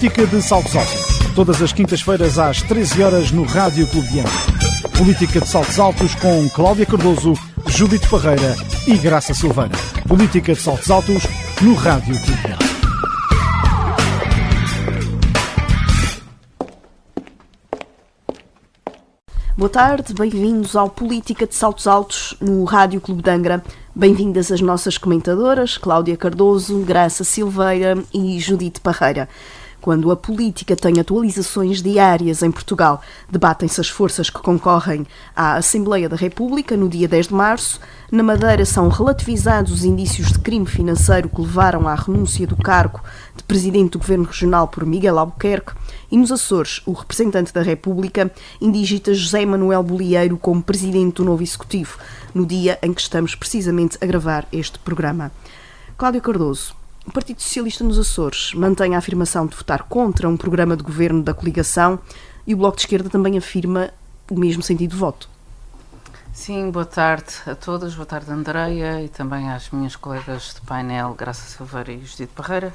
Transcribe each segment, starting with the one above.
Política de Saltos Altos. Todas as quintas-feiras às 13 horas no Rádio Clube de Angra. Política de Saltos Altos com Cláudia Cardoso, Judite Parreira e Graça Silveira. Política de Saltos Altos no Rádio Clube de Angra. Boa tarde, bem-vindos ao Política de Saltos Altos no Rádio Clube de Angra. Bem-vindas as nossas comentadoras, Cláudia Cardoso, Graça Silveira e Judite Parreira. Quando a política tem atualizações diárias em Portugal, debatem-se as forças que concorrem à Assembleia da República no dia 10 de março. Na Madeira são relativizados os indícios de crime financeiro que levaram à renúncia do cargo de Presidente do Governo Regional por Miguel Albuquerque. E nos Açores, o representante da República indigita José Manuel Bolieiro como Presidente do novo Executivo, no dia em que estamos precisamente a gravar este programa. Cláudia Cardoso, o Partido Socialista nos Açores mantém a afirmação de votar contra um programa de governo da coligação e o Bloco de Esquerda também afirma o mesmo sentido de voto. Sim, boa tarde a todas, boa tarde Andreia e também às minhas colegas de painel Graça Silveira e Judite Parreira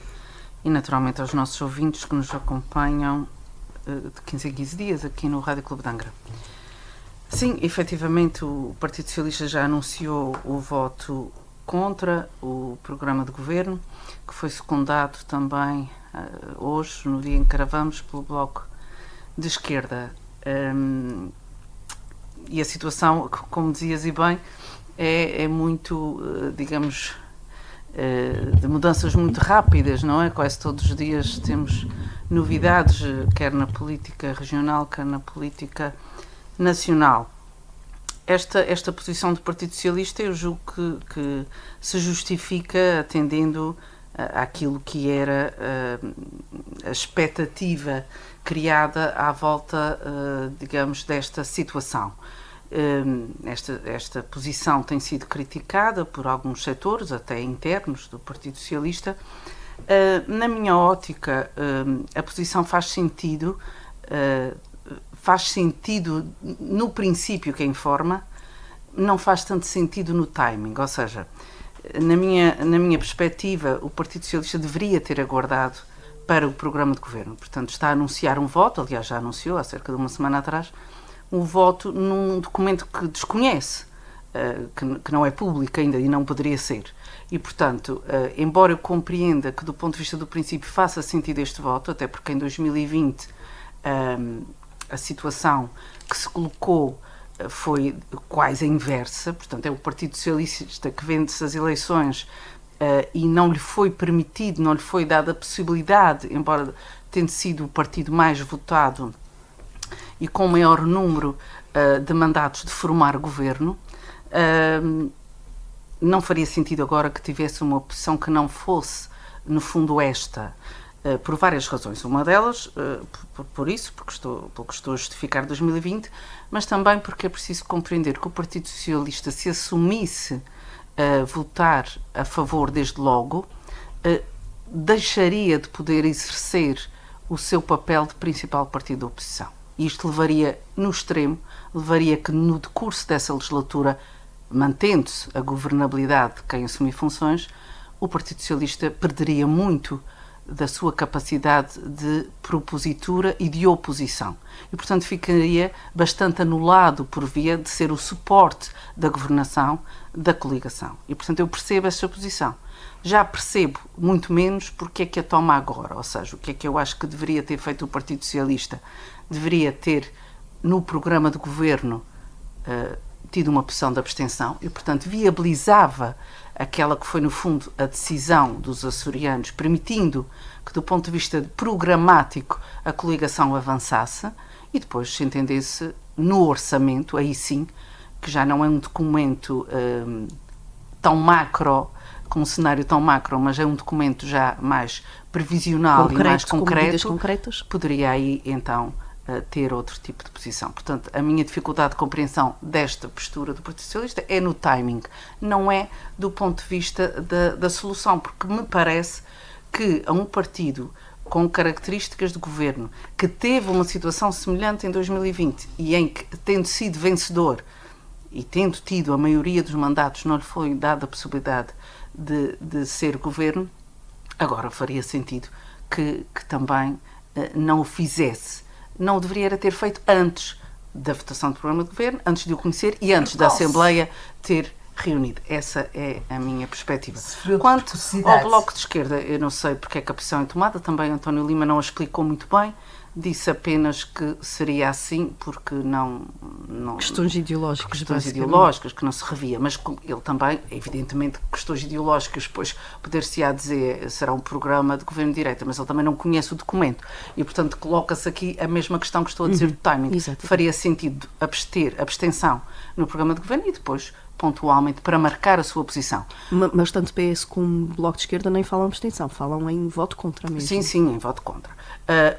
e naturalmente aos nossos ouvintes que nos acompanham de 15 em 15 dias aqui no Rádio Clube de Angra. Sim, efetivamente o Partido Socialista já anunciou o voto contra o programa de governo, que foi secundado também hoje, no dia em que gravamos, pelo Bloco de Esquerda. E a situação, como dizias e bem, é muito, digamos, de mudanças muito rápidas, não é? Quase todos os dias temos novidades, quer na política regional, quer na política nacional. Esta posição do Partido Socialista eu julgo que se justifica atendendo àquilo que era a expectativa criada à volta, digamos, desta situação. Esta posição tem sido criticada por alguns setores, até internos do Partido Socialista. Na minha ótica, a posição faz sentido no princípio que informa, não faz tanto sentido no timing, ou seja, na minha perspectiva, o Partido Socialista deveria ter aguardado para o programa de governo. Portanto, está a anunciar um voto, aliás já anunciou há cerca de uma semana atrás, um voto num documento que desconhece, que não é público ainda e não poderia ser. E, portanto, embora eu compreenda que do ponto de vista do princípio faça sentido este voto, até porque em 2020 a situação que se colocou foi quase a inversa, portanto é o Partido Socialista que vence as eleições e não lhe foi permitido, não lhe foi dada a possibilidade, embora tendo sido o partido mais votado e com maior número de mandatos de formar governo, não faria sentido agora que tivesse uma opção que não fosse, no fundo, esta, por várias razões. Uma delas, porque estou a justificar 2020, mas também porque é preciso compreender que o Partido Socialista, se assumisse votar a favor desde logo, deixaria de poder exercer o seu papel de principal partido da oposição. E isto levaria, no extremo, que no decurso dessa legislatura, mantendo-se a governabilidade de quem assumir funções, o Partido Socialista perderia muito da sua capacidade de propositura e de oposição. E, portanto, ficaria bastante anulado por via de ser o suporte da governação da coligação. E, portanto, eu percebo essa posição. Já percebo muito menos porque é que a toma agora. Ou seja, o que é que eu acho que deveria ter feito o Partido Socialista? Deveria ter, no programa de governo, tido uma opção de abstenção e, portanto, viabilizava aquela que foi, no fundo, a decisão dos açorianos, permitindo que, do ponto de vista programático, a coligação avançasse e depois se entendesse no orçamento, aí sim, que já não é um documento tão macro, com um cenário tão macro, mas é um documento já mais previsional e mais concreto, poderia aí, então, ter outro tipo de posição. Portanto, a minha dificuldade de compreensão desta postura do Partido Socialista é no timing, não é do ponto de vista da solução, porque me parece que a um partido com características de governo que teve uma situação semelhante em 2020 e em que, tendo sido vencedor e tendo tido a maioria dos mandatos, não lhe foi dada a possibilidade de ser governo, agora faria sentido que também não o fizesse. Não o deveria ter feito antes da votação do programa de governo, antes de o conhecer e antes da Assembleia ter reunido. Essa é a minha perspectiva. Quanto ao Bloco de Esquerda, eu não sei porque é que a posição é tomada, também António Lima não a explicou muito bem, disse apenas que seria assim porque não questões ideológicas, que não se revia, mas ele também, evidentemente, questões ideológicas, depois poder-se-á dizer será um programa de governo de direita, mas ele também não conhece o documento e, portanto, coloca-se aqui a mesma questão que estou a dizer do timing. Exatamente. Faria sentido abstenção no programa de governo e depois pontualmente para marcar a sua posição. Mas tanto PS como Bloco de Esquerda nem falam abstenção, falam em voto contra mesmo. Sim, em voto contra.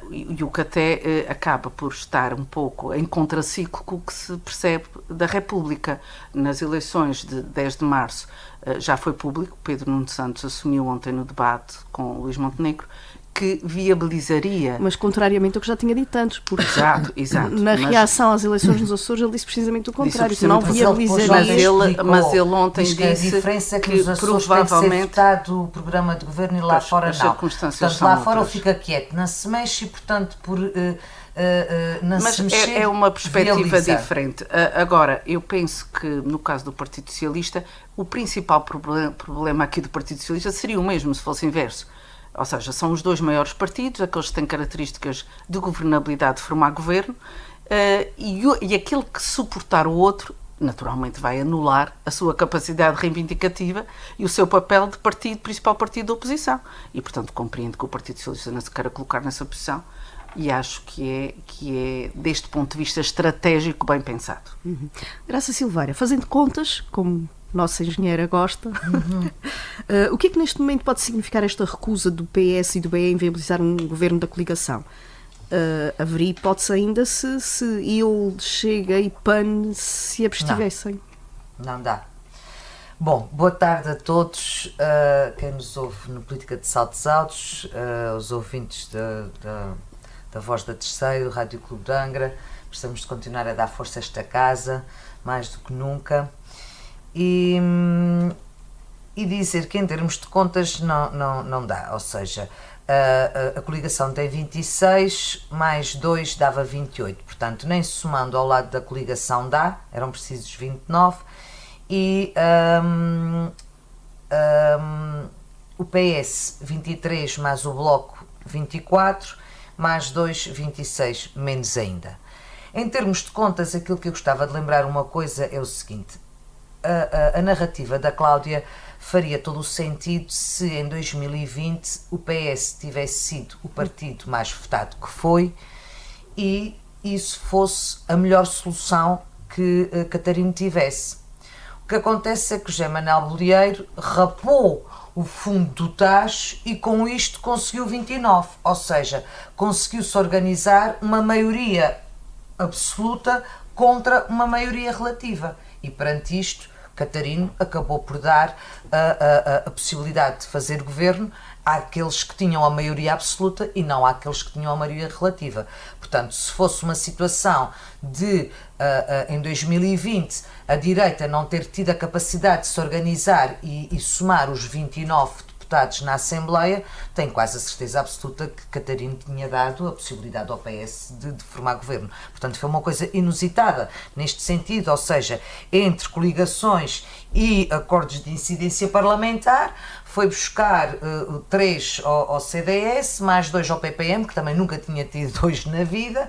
E o que até acaba por estar um pouco em contraciclo com o que se percebe da República. Nas eleições de 10 de março já foi público, Pedro Nuno Santos assumiu ontem no debate com Luís Montenegro, que viabilizaria... Mas contrariamente ao que já tinha dito antes, porque exato, na reação às eleições nos Açores ele disse precisamente o contrário, que não viabilizaria. Mas ele ontem disse que a diferença é que nos Açores tem que ser votado o programa de governo e lá fora não. Portanto, lá fora ele fica quieto, não se mexe e, portanto, não se mexer, é uma perspectiva viabiliza. diferente. Agora, eu penso que no caso do Partido Socialista, o principal problema aqui do Partido Socialista seria o mesmo se fosse inverso. Ou seja, são os dois maiores partidos, aqueles que têm características de governabilidade de formar governo, e aquele que suportar o outro, naturalmente vai anular a sua capacidade reivindicativa e o seu papel de principal partido da oposição. E, portanto, compreendo que o Partido Socialista não se queira colocar nessa posição e acho que é, deste ponto de vista estratégico, bem pensado. Graça Silveira, fazendo contas, como nossa engenheira gosta, o que é que neste momento pode significar esta recusa do PS e do BE em viabilizar um governo da coligação? Haveria hipótese ainda se ele, Chega e PAN se abstivessem? Não dá. Bom, boa tarde a todos, quem nos ouve no Política de Saltos Altos, os ouvintes da Voz da Terceiro, Rádio Clube de Angra. Precisamos de continuar a dar força a esta casa, mais do que nunca. E dizer que em termos de contas não dá, ou seja, a coligação tem 26, mais 2 dava 28, portanto nem somando ao lado da coligação dá, eram precisos 29, e o PS 23 mais o Bloco 24, mais 2, 26, menos ainda. Em termos de contas, aquilo que eu gostava de lembrar uma coisa é o seguinte: a narrativa da Cláudia faria todo o sentido se em 2020 o PS tivesse sido o partido mais votado que foi e isso fosse a melhor solução que Catarino tivesse. O que acontece é que o José Manuel Bolieiro rapou o fundo do tacho e com isto conseguiu 29, ou seja, conseguiu-se organizar uma maioria absoluta contra uma maioria relativa. E perante isto, Catarino acabou por dar a possibilidade de fazer governo àqueles que tinham a maioria absoluta e não àqueles que tinham a maioria relativa. Portanto, se fosse uma situação de, em 2020, a direita não ter tido a capacidade de se organizar e somar os 29 deputados na Assembleia, tenho quase a certeza absoluta que Catarino tinha dado a possibilidade ao PS de formar governo. Portanto, foi uma coisa inusitada neste sentido, ou seja, entre coligações e acordos de incidência parlamentar, foi buscar 3 ao CDS, mais 2 ao PPM, que também nunca tinha tido 2 na vida.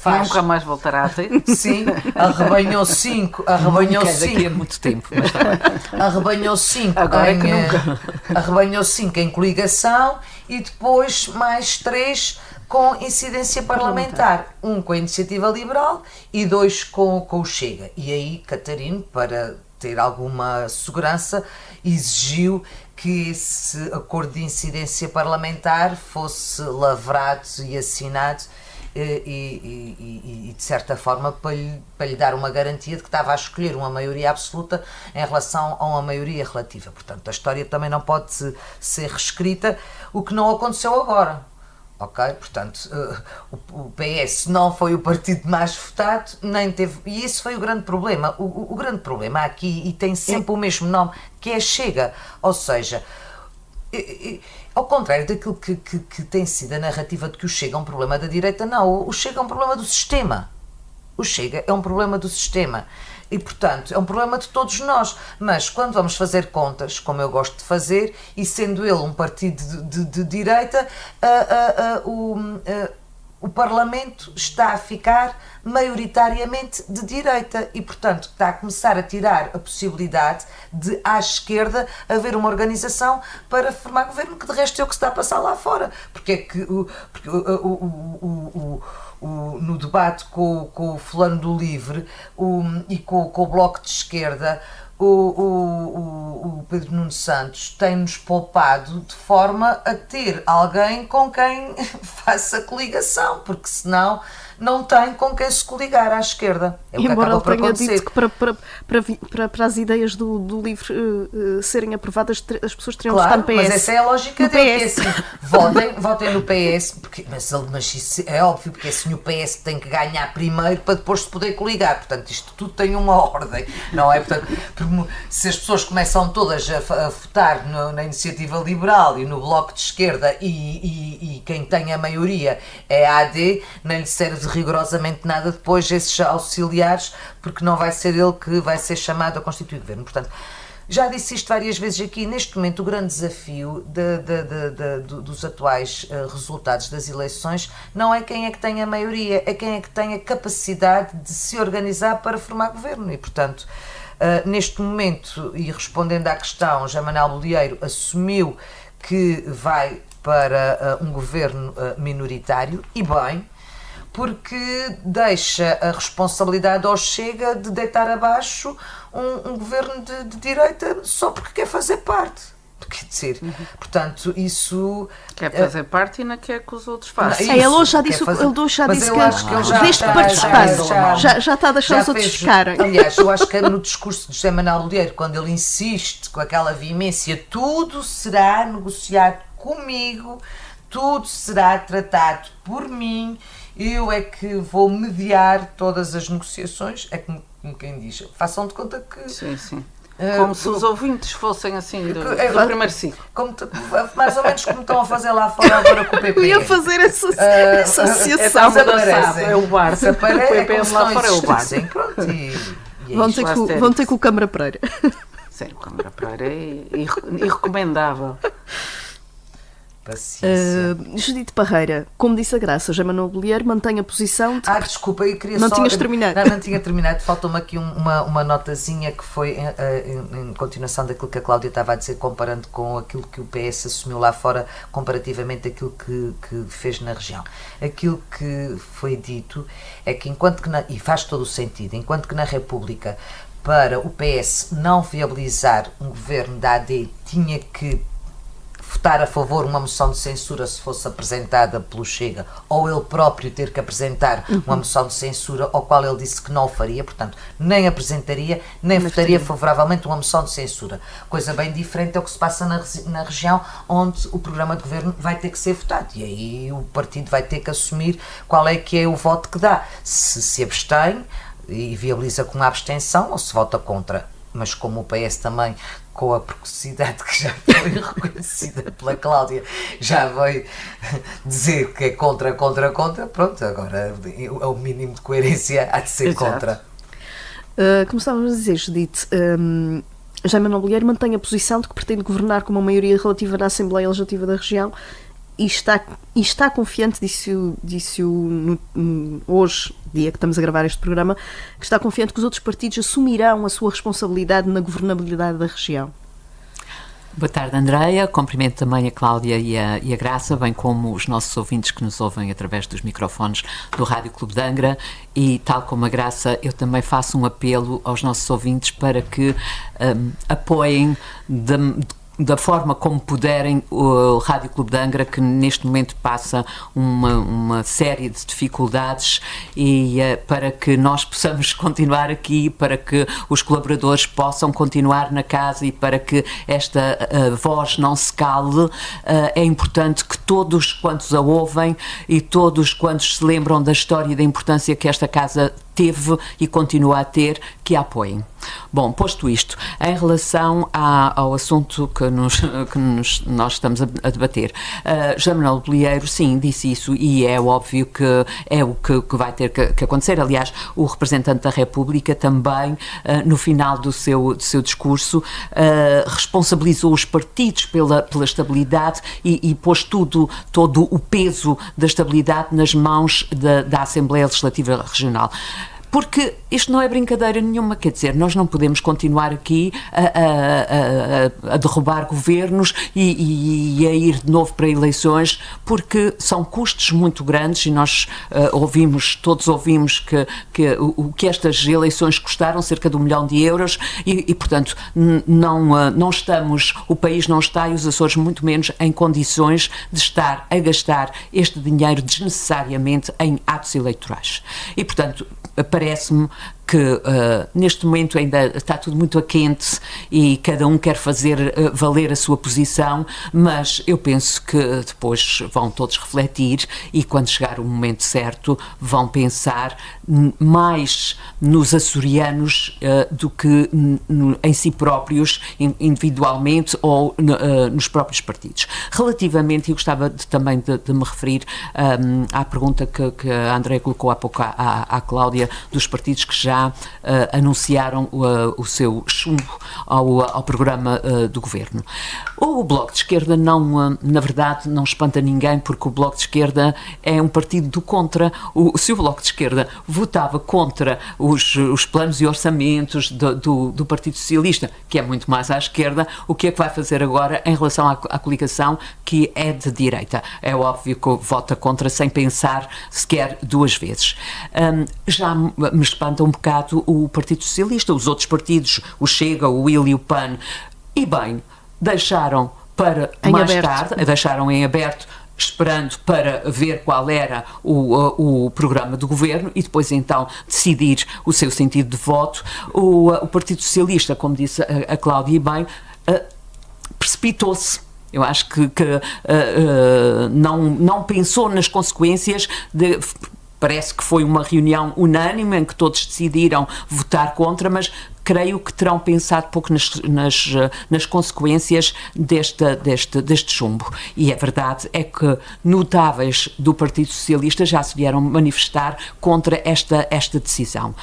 Nunca mais voltará a ter. Sim, arrebanhou 5. Arrebanhou 5. Daqui a muito tempo, mas está bem. Arrebanhou 5 agora é que nunca. Arrebanhou 5 em coligação e depois mais 3 com incidência parlamentar. 1 com a Iniciativa Liberal e 2 com o Chega. E aí Catarino, para ter alguma segurança, exigiu que esse acordo de incidência parlamentar fosse lavrado e assinado e de certa forma para lhe dar uma garantia de que estava a escolher uma maioria absoluta em relação a uma maioria relativa. Portanto, a história também não pode ser reescrita, o que não aconteceu agora. Ok? Portanto, o PS não foi o partido mais votado, nem teve. E esse foi o grande problema. O grande problema aqui, e tem sempre o mesmo nome, que é Chega. Ou seja, ao contrário daquilo que tem sido a narrativa de que o Chega é um problema da direita, não, o Chega é um problema do sistema. O Chega é um problema do sistema e, portanto, é um problema de todos nós. Mas quando vamos fazer contas, como eu gosto de fazer, e sendo ele um partido de direita, o Parlamento está a ficar maioritariamente de direita e, portanto, está a começar a tirar a possibilidade de, à esquerda, haver uma organização para formar governo, que de resto é o que se está a passar lá fora. Porque é que no debate com o fulano do Livre e com o Bloco de Esquerda, o Pedro Nuno Santos tem-nos poupado de forma a ter alguém com quem faça coligação, porque senão não tem com quem se coligar à esquerda. É Embora ele tenha dito que para as ideias do LIVRE serem aprovadas, as pessoas teriam de votar no PS. Mas essa é a lógica dele, que é assim, votem no PS, mas isso é óbvio, porque assim o PS tem que ganhar primeiro para depois se poder coligar. Portanto, isto tudo tem uma ordem, não é? Portanto, se as pessoas começam todas a votar na Iniciativa Liberal e no Bloco de Esquerda e quem tem a maioria é a AD, não lhe serve rigorosamente nada depois esses auxiliares, porque não vai ser ele que vai ser chamado a constituir governo. Portanto, já disse isto várias vezes aqui, neste momento o grande desafio dos atuais resultados das eleições não é quem é que tem a maioria, é quem é que tem a capacidade de se organizar para formar governo e, portanto, neste momento, e respondendo à questão, José Manuel Bolieiro assumiu que vai para um governo minoritário, e bem, porque deixa a responsabilidade ao Chega de deitar abaixo um governo de direita só porque quer fazer parte. Quer dizer, portanto, isso... Quer fazer parte e não quer que os outros façam. Ele hoje já disse que desde que participar, já está a deixar os outros ficarem. Aliás, eu acho que no discurso de José Manuel Bolieiro, quando ele insiste com aquela veemência, tudo será negociado comigo, tudo será tratado por mim, eu é que vou mediar todas as negociações, é como quem diz, façam de conta que... Sim, sim. Como se os ouvintes fossem assim do primeiro ciclo. Mais ou menos como estão a fazer lá fora agora com o PP. Eu ia fazer essa associação. É o bar. Se aparece, o PP lá fora é o bar. Sim, pronto, vão ter com o Câmara Pereira. Sim, o Câmara Pereira é irrecomendável. Paciência. Judite Parreira, como disse a Graça, José Manuel Bolieiro mantém a posição de... Desculpa, eu queria não tinhas terminado. Não tinha terminado, faltou-me aqui uma notazinha que foi em continuação daquilo que a Cláudia estava a dizer, comparando com aquilo que o PS assumiu lá fora, comparativamente àquilo que fez na região. Aquilo que foi dito é que e faz todo o sentido, enquanto que na República, para o PS não viabilizar um governo da AD, tinha que votar a favor uma moção de censura se fosse apresentada pelo Chega, ou ele próprio ter que apresentar uma moção de censura ao qual ele disse que não o faria, portanto, nem apresentaria, nem votaria favoravelmente uma moção de censura. Coisa bem diferente é o que se passa na região, onde o programa de governo vai ter que ser votado, e aí o partido vai ter que assumir qual é que é o voto que dá, se abstém e viabiliza com a abstenção, ou se vota contra. Mas como o PS também, com a precocidade que já foi reconhecida pela Cláudia, já veio dizer que é contra, pronto, agora o mínimo de coerência há de ser contra. Como estávamos a dizer, Judite, José Manuel Bolieiro mantém a posição de que pretende governar com uma maioria relativa na Assembleia Legislativa da região e está confiante, disse hoje, dia que estamos a gravar este programa, que está confiante que os outros partidos assumirão a sua responsabilidade na governabilidade da região. Boa tarde, Andreia. Cumprimento também a Cláudia e a Graça, bem como os nossos ouvintes que nos ouvem através dos microfones do Rádio Clube de Angra, e tal como a Graça, eu também faço um apelo aos nossos ouvintes para que apoiem da forma como puderem o Rádio Clube de Angra, que neste momento passa uma série de dificuldades, e para que nós possamos continuar aqui, para que os colaboradores possam continuar na casa e para que esta voz não se cale, é importante que todos quantos a ouvem e todos quantos se lembram da história e da importância que esta casa teve e continua a ter, que a apoiem. Bom, posto isto, em relação ao assunto que nós estamos a debater, José Manuel Bolieiro, sim, disse isso, e é óbvio que é o que vai ter que acontecer. Aliás, o representante da República também, no final do seu discurso, responsabilizou os partidos pela estabilidade e pôs todo o peso da estabilidade nas mãos da Assembleia Legislativa Regional. Porque isto não é brincadeira nenhuma, quer dizer, nós não podemos continuar aqui a derrubar governos e a ir de novo para eleições, porque são custos muito grandes e nós todos ouvimos que estas eleições custaram cerca de 1 milhão de euros e portanto, não estamos, o país não está e os Açores muito menos em condições de estar a gastar este dinheiro desnecessariamente em atos eleitorais. E portanto, parece-me que neste momento ainda está tudo muito a quente e cada um quer fazer valer a sua posição, mas eu penso que depois vão todos refletir e quando chegar o momento certo vão pensar mais nos açorianos do que em si próprios, individualmente ou nos próprios partidos. Relativamente, eu gostava também de me referir à pergunta que a Andréia colocou há pouco à Cláudia, dos partidos que já anunciaram o seu chumbo ao programa do Governo. O Bloco de Esquerda na verdade não espanta ninguém, porque o Bloco de Esquerda é um partido do contra. Se o Bloco de Esquerda votava contra os planos e orçamentos do Partido Socialista, que é muito mais à esquerda, o que é que vai fazer agora em relação à coligação, que é de direita? É óbvio que vota contra sem pensar sequer 2 vezes. Já me espanta um bocado o Partido Socialista, os outros partidos, o Chega, o IL e o PAN, e bem, deixaram para mais tarde, deixaram em aberto, esperando para ver qual era o programa do Governo e depois então decidir o seu sentido de voto. O Partido Socialista, como disse a Cláudia bem, precipitou-se. Eu acho que não pensou nas consequências Parece que foi uma reunião unânime em que todos decidiram votar contra, mas creio que terão pensado pouco nas consequências deste chumbo. E a verdade é que notáveis do Partido Socialista já se vieram manifestar contra esta decisão.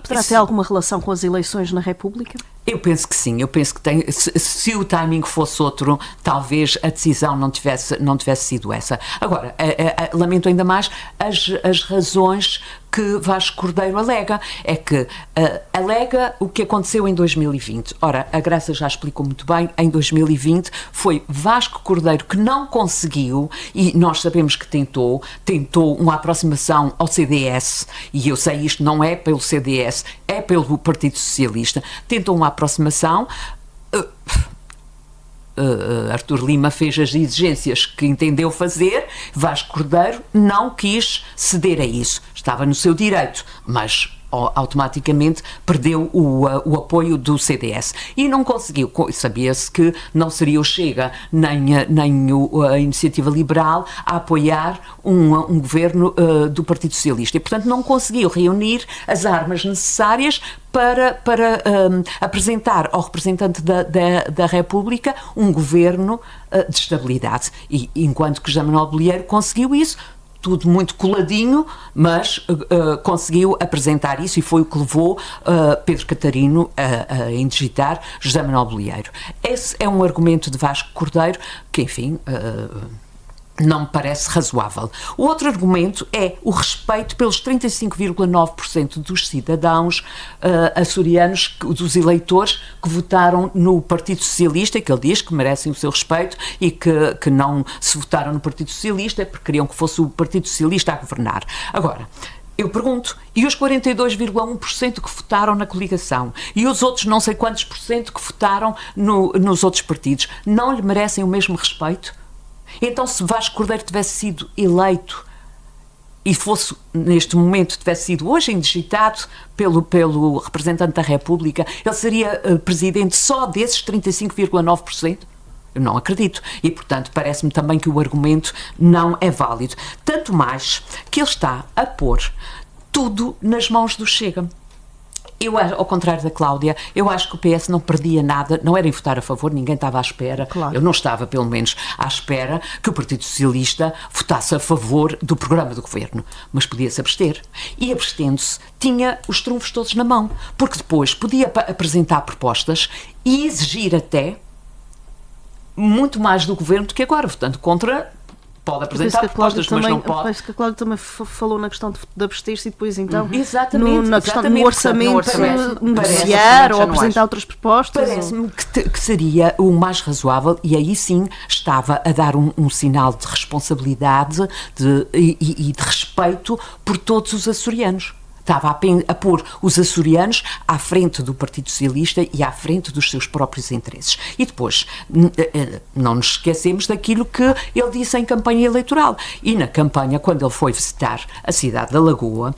Poderá ter alguma relação com as eleições na República? Eu penso que sim, eu penso que tem. Se o timing fosse outro, talvez a decisão não tivesse sido essa. Agora, lamento ainda mais as razões que Vasco Cordeiro alega. É que alega o que aconteceu em 2020. Ora, a Graça já explicou muito bem, em 2020 foi Vasco Cordeiro que não conseguiu, e nós sabemos que tentou uma aproximação ao CDS, e eu sei isto não é pelo CDS, é pelo Partido Socialista, tentou uma aproximação. Artur Lima fez as exigências que entendeu fazer, Vasco Cordeiro não quis ceder a isso, estava no seu direito, mas automaticamente perdeu o apoio do CDS e não conseguiu. Sabia-se que não seria o Chega nem a Iniciativa Liberal a apoiar um governo do Partido Socialista e, portanto, não conseguiu reunir as armas necessárias para apresentar ao representante da República um governo de estabilidade. E enquanto que José Manuel Bolieiro conseguiu isso, tudo muito coladinho, mas conseguiu apresentar isso e foi o que levou Pedro Catarino a indigitar José Manuel Bolieiro. Esse é um argumento de Vasco Cordeiro que, enfim, não me parece razoável. O outro argumento é o respeito pelos 35,9% dos cidadãos açorianos, dos eleitores que votaram no Partido Socialista, e que ele diz que merecem o seu respeito e que não se votaram no Partido Socialista é porque queriam que fosse o Partido Socialista a governar. Agora, eu pergunto, e os 42,1% que votaram na coligação? E os outros não sei quantos por cento que votaram nos outros partidos? Não lhe merecem o mesmo respeito? Então, se Vasco Cordeiro tivesse sido eleito e fosse, neste momento, tivesse sido hoje indigitado pelo representante da República, ele seria presidente só desses 35,9%? Eu não acredito. E, portanto, parece-me também que o argumento não é válido. Tanto mais que ele está a pôr tudo nas mãos do Chega. Eu, ao contrário da Cláudia, eu acho que o PS não perdia nada, não era em votar a favor, ninguém estava à espera, Claro. eu não estava, pelo menos, à espera que o Partido Socialista votasse a favor do programa do Governo, mas podia-se abster. E, abstendo-se, tinha os trunfos todos na mão, porque depois podia apresentar propostas e exigir até muito mais do Governo do que agora, votando contra. Pode apresentar propostas, mas não pode. Parece que a Cláudia também falou na questão de abster-se e depois então Exatamente, na questão exatamente. no orçamento, Parece-me negociar ou anuais. apresentar outras propostas. Parece-me que seria o mais razoável, e aí sim estava a dar um sinal de responsabilidade e de respeito por todos os açorianos. Estava a pôr os açorianos à frente do Partido Socialista e à frente dos seus próprios interesses. E depois, não nos esquecemos daquilo que ele disse em campanha eleitoral. E na campanha, quando ele foi visitar a cidade da Lagoa,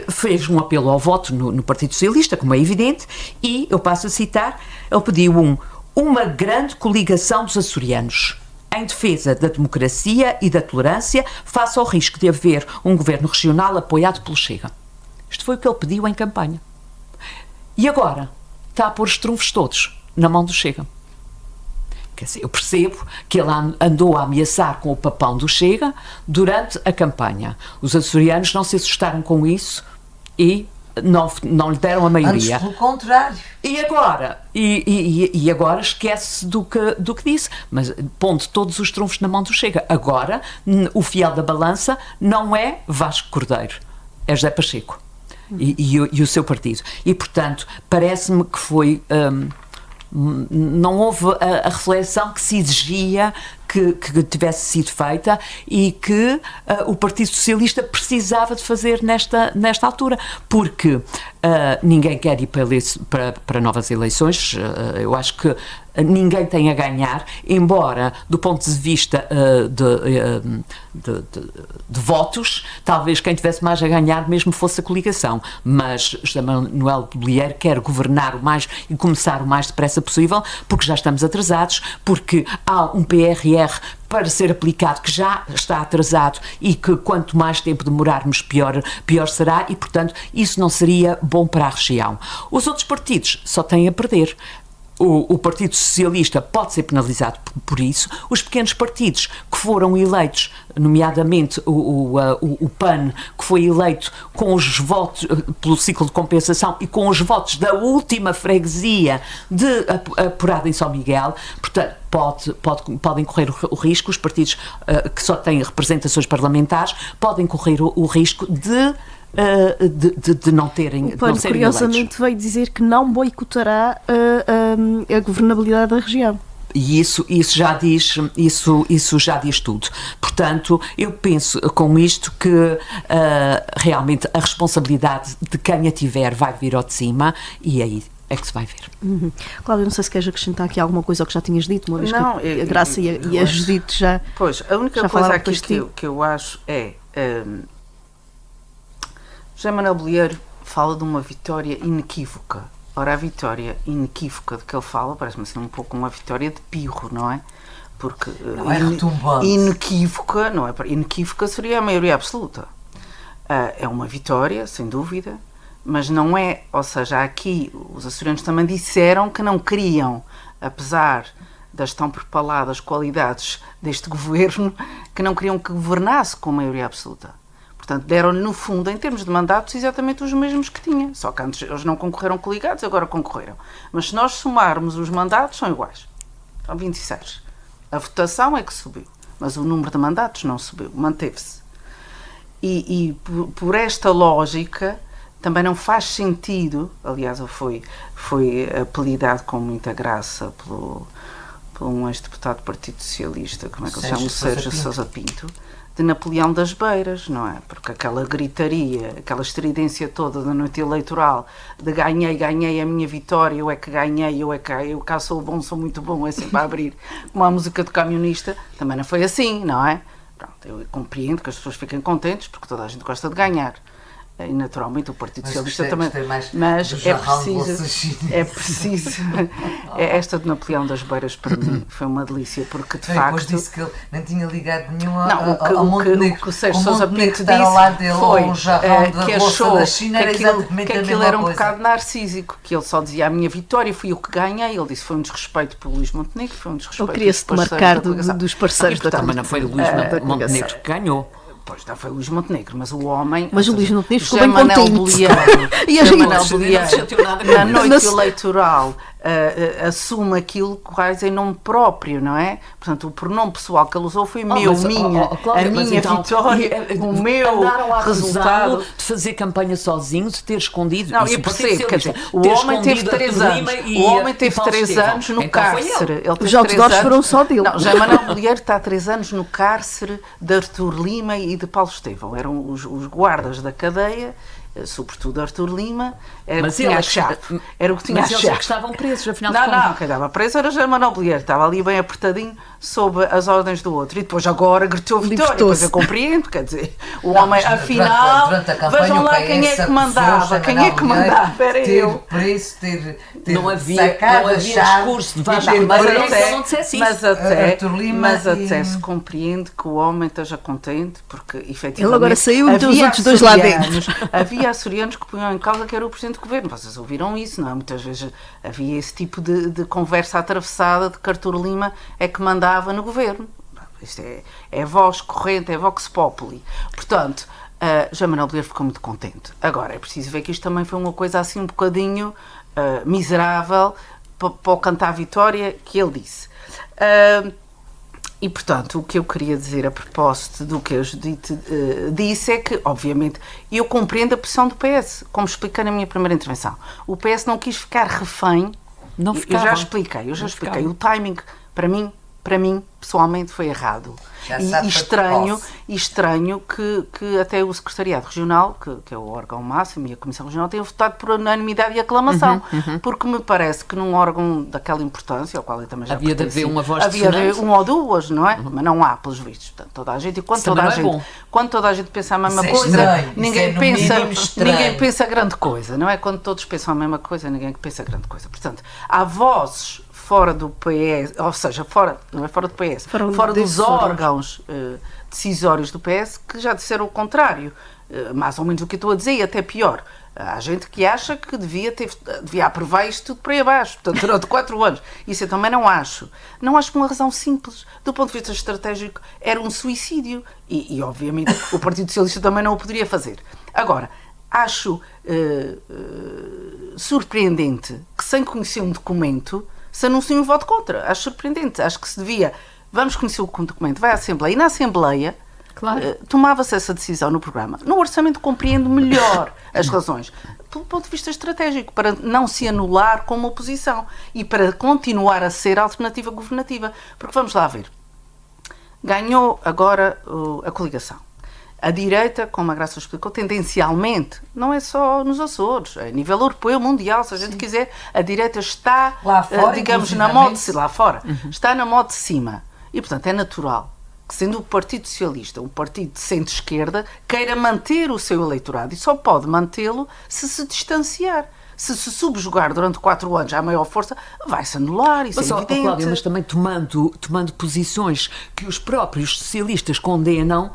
fez um apelo ao voto no Partido Socialista, como é evidente, e, eu passo a citar, ele pediu uma grande coligação dos açorianos em defesa da democracia e da tolerância face ao risco de haver um governo regional apoiado pelo Chega. Isto foi o que ele pediu em campanha. E agora está a pôr os trunfos todos na mão do Chega. Quer dizer, eu percebo que ele andou a ameaçar com o papão do Chega durante a campanha. Os açorianos não se assustaram com isso e não lhe deram a maioria. Antes, pelo contrário. E agora? E agora esquece do que disse, mas pondo todos os trunfos na mão do Chega. Agora, o fiel da balança não é Vasco Cordeiro, é José Pacheco e o seu partido. E, portanto, parece-me que foi... não houve a reflexão que se exigia que tivesse sido feita e que o Partido Socialista precisava de fazer nesta altura, porque ninguém quer ir para novas eleições. Eu acho que ninguém tem a ganhar, embora do ponto de vista de votos, talvez quem tivesse mais a ganhar mesmo fosse a coligação, mas José Manuel Bolieiro quer governar o mais e começar o mais depressa possível, porque já estamos atrasados, porque há um PRR para ser aplicado que já está atrasado e que quanto mais tempo demorarmos pior será, e portanto isso não seria bom para a região. Os outros partidos só têm a perder. O Partido Socialista pode ser penalizado por isso. Os pequenos partidos que foram eleitos, nomeadamente o PAN, que foi eleito com os votos pelo ciclo de compensação e com os votos da última freguesia apurada em São Miguel, portanto podem correr o risco, os partidos que só têm representações parlamentares podem correr o risco de não terem. O PAN, curiosamente, eleitos. veio dizer que não boicotará a governabilidade da região. E isso já diz tudo. Portanto, eu penso com isto que realmente a responsabilidade de quem a tiver vai vir ao de cima, e aí é que se vai ver. Cláudia, não sei se queres acrescentar aqui alguma coisa ao que já tinhas dito, uma vez Não, que a Graça e a Judite já. Pois, a única já coisa falaram aqui depois de ti. que eu acho é... José Manuel Bolieiro fala de uma vitória inequívoca. Ora, a vitória inequívoca de que ele fala parece-me assim um pouco uma vitória de pirro, não é? Porque não é retumbante. Inequívoca, não é? Inequívoca seria a maioria absoluta. É uma vitória, sem dúvida, mas não é, ou seja, aqui os açorianos também disseram que não queriam, apesar das tão propaladas qualidades deste governo, que não queriam que governasse com maioria absoluta. Portanto, deram-lhe, no fundo, em termos de mandatos, exatamente os mesmos que tinha. Só que antes eles não concorreram coligados, agora concorreram. Mas se nós somarmos os mandatos, são iguais. São 26. A votação é que subiu, mas o número de mandatos não subiu, manteve-se. E por esta lógica, também não faz sentido, aliás, foi apelidado com muita graça por um ex-deputado do Partido Socialista, como é que ele chama? O Sérgio Sousa Pinto, de Napoleão das Beiras, não é? Porque aquela gritaria, aquela estridência toda da noite eleitoral, de ganhei a minha vitória, eu é que ganhei, eu cá sou bom, sou muito bom, é sempre a abrir, como a música do camionista, também não foi assim, não é? Pronto, eu compreendo que as pessoas fiquem contentes, porque toda a gente gosta de ganhar. e naturalmente o Partido Mas Socialista gostei também. mais Mas do é jarrão de preciso. louça chinesa. É preciso. Esta de Napoleão das Beiras, para mim, foi uma delícia, porque de Depois facto. disse que ele nem tinha ligado nenhum Não, ao Montenegro. o que o Sérgio Sousa Pinto disse estar ao lado dele, foi ou o jarrão da que louça achou da China, era que exatamente a aquilo mesma era um coisa. bocado narcísico, que ele só dizia a minha vitória, fui eu que ganhei. Ele disse foi um desrespeito pelo Luís Montenegro, foi um desrespeito. Ele queria-se demarcar dos parceiros da Também não foi o Luís da Montenegro que ganhou. Pois não foi o Luís Montenegro, mas o homem. Mas o ou Luís seja, Montenegro ficou José bem Manuel contente. Bolieiro, E a José gente- Manuel Não se Bolieiro, sentiu nada na com noite Mas- eleitoral, assume aquilo quase em nome próprio, não é? Portanto, o pronome pessoal que ele usou foi meu, Mas, minha, Cláudia, a mas minha então, vitória, o meu andaram a resultado. acusá-lo de fazer campanha sozinho, de ter escondido. Não, Isso, eu o Partido percebo, quer dizer, Socialista, o ter homem teve escondido 3 Artur anos, Lima e- o homem e teve Paulo 3 Estevão. anos no Então foi cárcere. ele. Ele teve Os jogos 3 de Ores anos- foram só dele. Não, José Manuel Bolieiro está há 3 anos no cárcere de Artur Lima e de Paulo Estevão. Eram os guardas da cadeia, sobretudo Artur Lima, era o Mas que tinha a eles- chave. Era o que tinha a Mas eles é chave. que estavam presos, afinal de Não, contas. não, quem estava preso era José Manuel Bolieiro, estava ali bem apertadinho sob as ordens do outro. E depois agora gritou vitória, Libertou-se. depois eu compreendo, quer dizer, o Não, homem, mas afinal, durante a campanha, vejam o lá PS quem é que acusou mandava, José quem é Manuel que Bolieiro mandava, era ter eu. preso, ter Não havia sacado a chave discurso de e Vasco ter Ribeiro preso- que ele não dissesse isso. Artur Lima mas e- até se compreende que o homem esteja contente, porque efetivamente. Ele agora saiu e meteu os havia outros dois lá açorianos- Havia açorianos que punham em causa que era o Presidente do Governo. Vocês ouviram isso, não é? Muitas vezes havia esse tipo de conversa atravessada de que Artur Lima é que mandava no Governo. Isto é voz corrente, é vox populi. Portanto, José Manuel Bolieiro ficou muito contente. Agora, é preciso ver que isto também foi uma coisa assim um bocadinho miserável para o cantar a vitória que ele disse. E, portanto, o que eu queria dizer a propósito do que a Judite disse é que, obviamente, eu compreendo a posição do PS, como expliquei na minha primeira intervenção. O PS não quis ficar refém. Não eu ficava. já expliquei. Não O ficava. timing, para mim, pessoalmente, foi errado. Já sabe E estranho que até o Secretariado Regional, que é o órgão máximo, e a Comissão Regional, tenham votado por unanimidade e aclamação. Porque me parece que num órgão daquela importância, ao qual eu também já Havia de pertenci, haver uma voz havia de haver dissonante. uma ou duas, não é? Mas não há, pelos vistos. Portanto, toda a gente, e quando Isso toda a também não é gente, bom. quando toda a gente pensa a mesma Isso é coisa, estranho, isso ninguém é no mínimo pensa, estranho. ninguém pensa grande coisa, não é? Quando todos pensam a mesma coisa, ninguém pensa grande coisa. Portanto, há vozes fora do PS, ou seja, não é fora do PS, fora dos órgãos decisórios do PS que já disseram o contrário, mais ou menos o que eu estou a dizer, e até pior. Há gente que acha que devia aprovar isto tudo para aí abaixo, portanto, durante 4 anos. Isso eu também não acho. Não acho por uma razão simples. Do ponto de vista estratégico, era um suicídio. E obviamente, o Partido Socialista também não o poderia fazer. Agora, acho surpreendente que, sem conhecer um documento, se anuncia um voto contra. Acho surpreendente. Acho que se devia... Vamos conhecer o documento, vai à Assembleia. E na Assembleia... Claro. Tomava-se essa decisão no programa. No orçamento compreendo melhor as razões, pelo ponto de vista estratégico, para não se anular como oposição e para continuar a ser alternativa governativa. Porque vamos lá ver. Ganhou agora a coligação. A direita, como a Graça explicou, tendencialmente, não é só nos Açores, é a nível europeu, mundial, se a gente quiser, a direita está, Lá fora, digamos, na moda lá fora, está na moda de cima. E, portanto, é natural que, sendo o Partido Socialista um partido de centro-esquerda, queira manter o seu eleitorado e só pode mantê-lo se distanciar. Se subjugar durante 4 anos à maior força, vai-se anular, isso Mas, é ó, evidente. Cláudia, mas também tomando posições que os próprios socialistas condenam,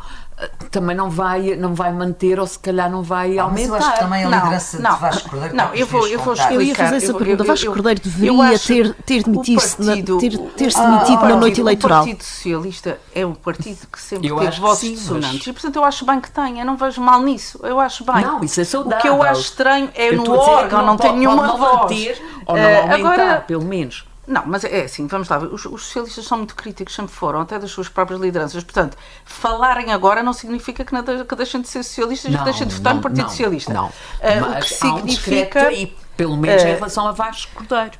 também não vai manter ou se calhar não vai Mas aumentar. eu acho que também a liderança de Vasco Cordeiro... Não, eu vou explicar. Eu ia fazer essa pergunta. Vasco Cordeiro deveria acho ter demitido-se ter-se o demitido na noite partido- eleitoral. O Partido Socialista é um partido que sempre Eu teve acho que vozes sim, dissonantes. mas- E, portanto, eu acho bem que tenha. Eu não vejo mal nisso. Eu acho bem. Não, isso é saudável. O que eu acho estranho é Eu no estou a dizer que órgão, não tem pode nenhuma não voz. manter ou não aumentar, Agora, pelo menos. não, mas é assim, vamos lá ver. Os socialistas são muito críticos, sempre foram, até das suas próprias lideranças. Portanto, falarem agora não significa que deixem de ser socialistas e que deixem de votar no Partido Socialista. Não, O mas que há um significa... discreto e pelo menos em relação a Vasco Cordeiro.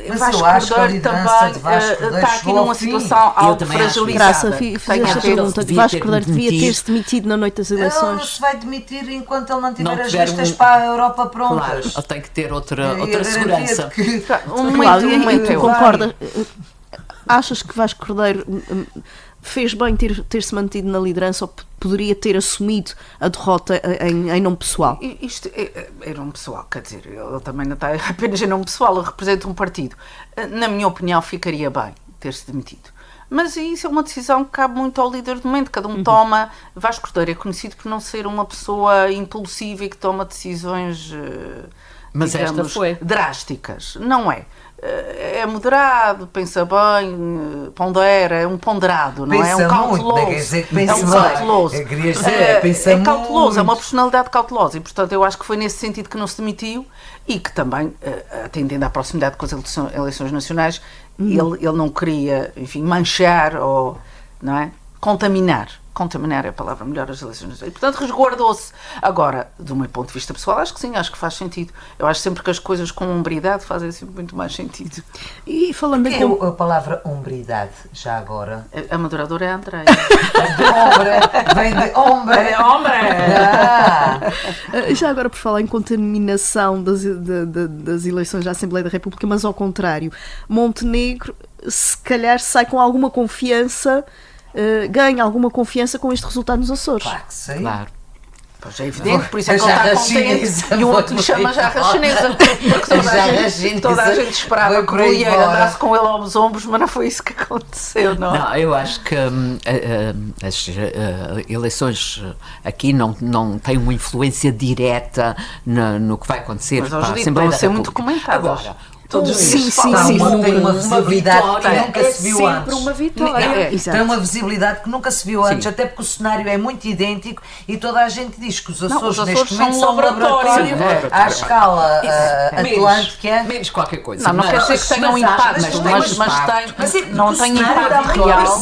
Mas Vasco eu acho que a Cordeiro liderança também de Vasco Cordeiro está aqui chegou ao numa fim. situação Eu algo também acho fragilizada. Graça, Tem fizeste a a ver- pergunta. devia Vasco ter Cordeiro devia demitido. ter-se demitido na noite das Ele eleições. se vai demitir enquanto ele não tiver Não as tiver listas um- para a Europa prontas. Claro, ele tem que ter outra E a garantia segurança. de que- Um Cláudia, momento e tu é concordas? Achas que Vasco Cordeiro fez bem ter-se mantido na liderança ou poderia ter assumido a derrota em nome pessoal? Isto é nome pessoal, quer dizer, ele também não está apenas em nome pessoal, ele representa um partido. Na minha opinião, ficaria bem ter-se demitido. Mas isso é uma decisão que cabe muito ao líder do momento, cada um toma. Vasco Cordeiro é conhecido por não ser uma pessoa impulsiva e que toma decisões, mas digamos, esta foi drásticas. Não é. É moderado, pensa bem, pondera, é um ponderado, não é? É um cauteloso. É um cauteloso. É cauteloso, é uma personalidade cautelosa e, portanto, eu acho que foi nesse sentido que não se demitiu e que também, atendendo à proximidade com as eleições nacionais, ele não queria, enfim, manchar ou, não é? Contaminar é a palavra melhor, as eleições. E, portanto, resguardou-se. Agora, do meu ponto de vista pessoal, acho que sim, acho que faz sentido. Eu acho sempre que as coisas com hombridade fazem sempre muito mais sentido. E falando que é a palavra hombridade, já agora? A moderadora é a Andreia. Vem de hombre. Já agora, por falar em contaminação das eleições da Assembleia da República, mas ao contrário, Montenegro, se calhar, sai com alguma confiança, ganha alguma confiança com este resultado nos Açores. Claro que sim. claro. Pois é evidente, por isso é que ele está contente. E o outro lhe chama jarra chinesa. Porque toda a gente esperava que o Bolieiro andasse com ele aos ombros, mas não foi isso que aconteceu, não? Não, eu acho que as eleições aqui não têm uma influência direta no que vai acontecer mas, para a Judite, Assembleia da ser República. muito comentado. Agora, todos sim, tem uma visibilidade que nunca se viu sempre antes. uma vitória. Tem uma visibilidade que nunca se viu antes, até porque o cenário é muito idêntico e toda a gente diz que os Açores, neste momento são um laboratório à escala atlântica. Menos qualquer coisa. Não quer dizer que tenham impacto, mas não tem impacto real.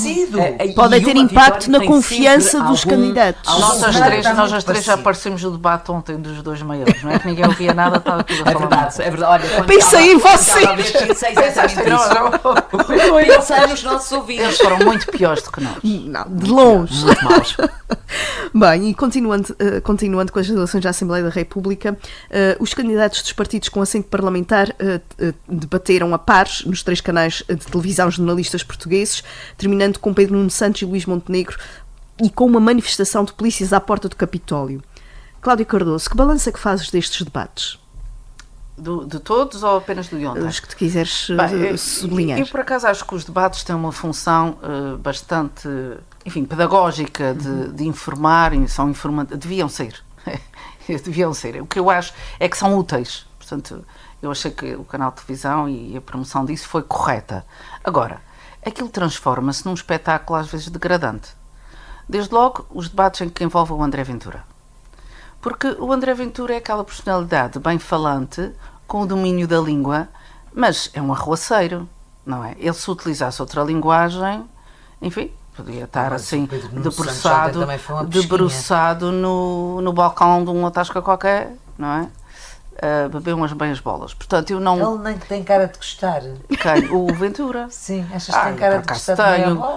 Podem ter impacto na confiança dos candidatos. Nós as três já aparecemos no debate ontem dos dois maiores, não é? Que ninguém ouvia nada, estava tudo a falar. É verdade. Olha, pensei em vocês. Pensei nos nossos ouvintes. Eles foram muito piores do que nós. Não, de longe. Muito maus. Bem, e continuando com as eleições à Assembleia da República, os candidatos dos partidos com assento parlamentar debateram a pares nos 3 canais de televisão jornalistas portugueses, terminando com Pedro Nuno Santos e Luís Montenegro e com uma manifestação de polícias à porta do Capitólio. Cláudia Cardoso, que balanço é que fazes destes debates? De todos ou apenas do de ontem? Os que te quiseres sublinhar. Eu, por acaso, acho que os debates têm uma função bastante, enfim, pedagógica de informar, deviam ser. Deviam ser. O que eu acho é que são úteis. Portanto, eu achei que o canal de televisão e a promoção disso foi correta. Agora, aquilo transforma-se num espetáculo às vezes degradante. Desde logo, os debates em que envolvem o André Ventura. Porque o André Ventura é aquela personalidade bem falante, com o domínio da língua, mas é um arruaceiro, não é? Ele, se utilizasse outra linguagem, enfim, podia estar assim, debruçado no balcão de uma tasca qualquer, não é? Beber umas beias bolas. Portanto, eu não... Ele nem tem cara de gostar. Quem? O Ventura? Sim, achas que tem cara de gostar?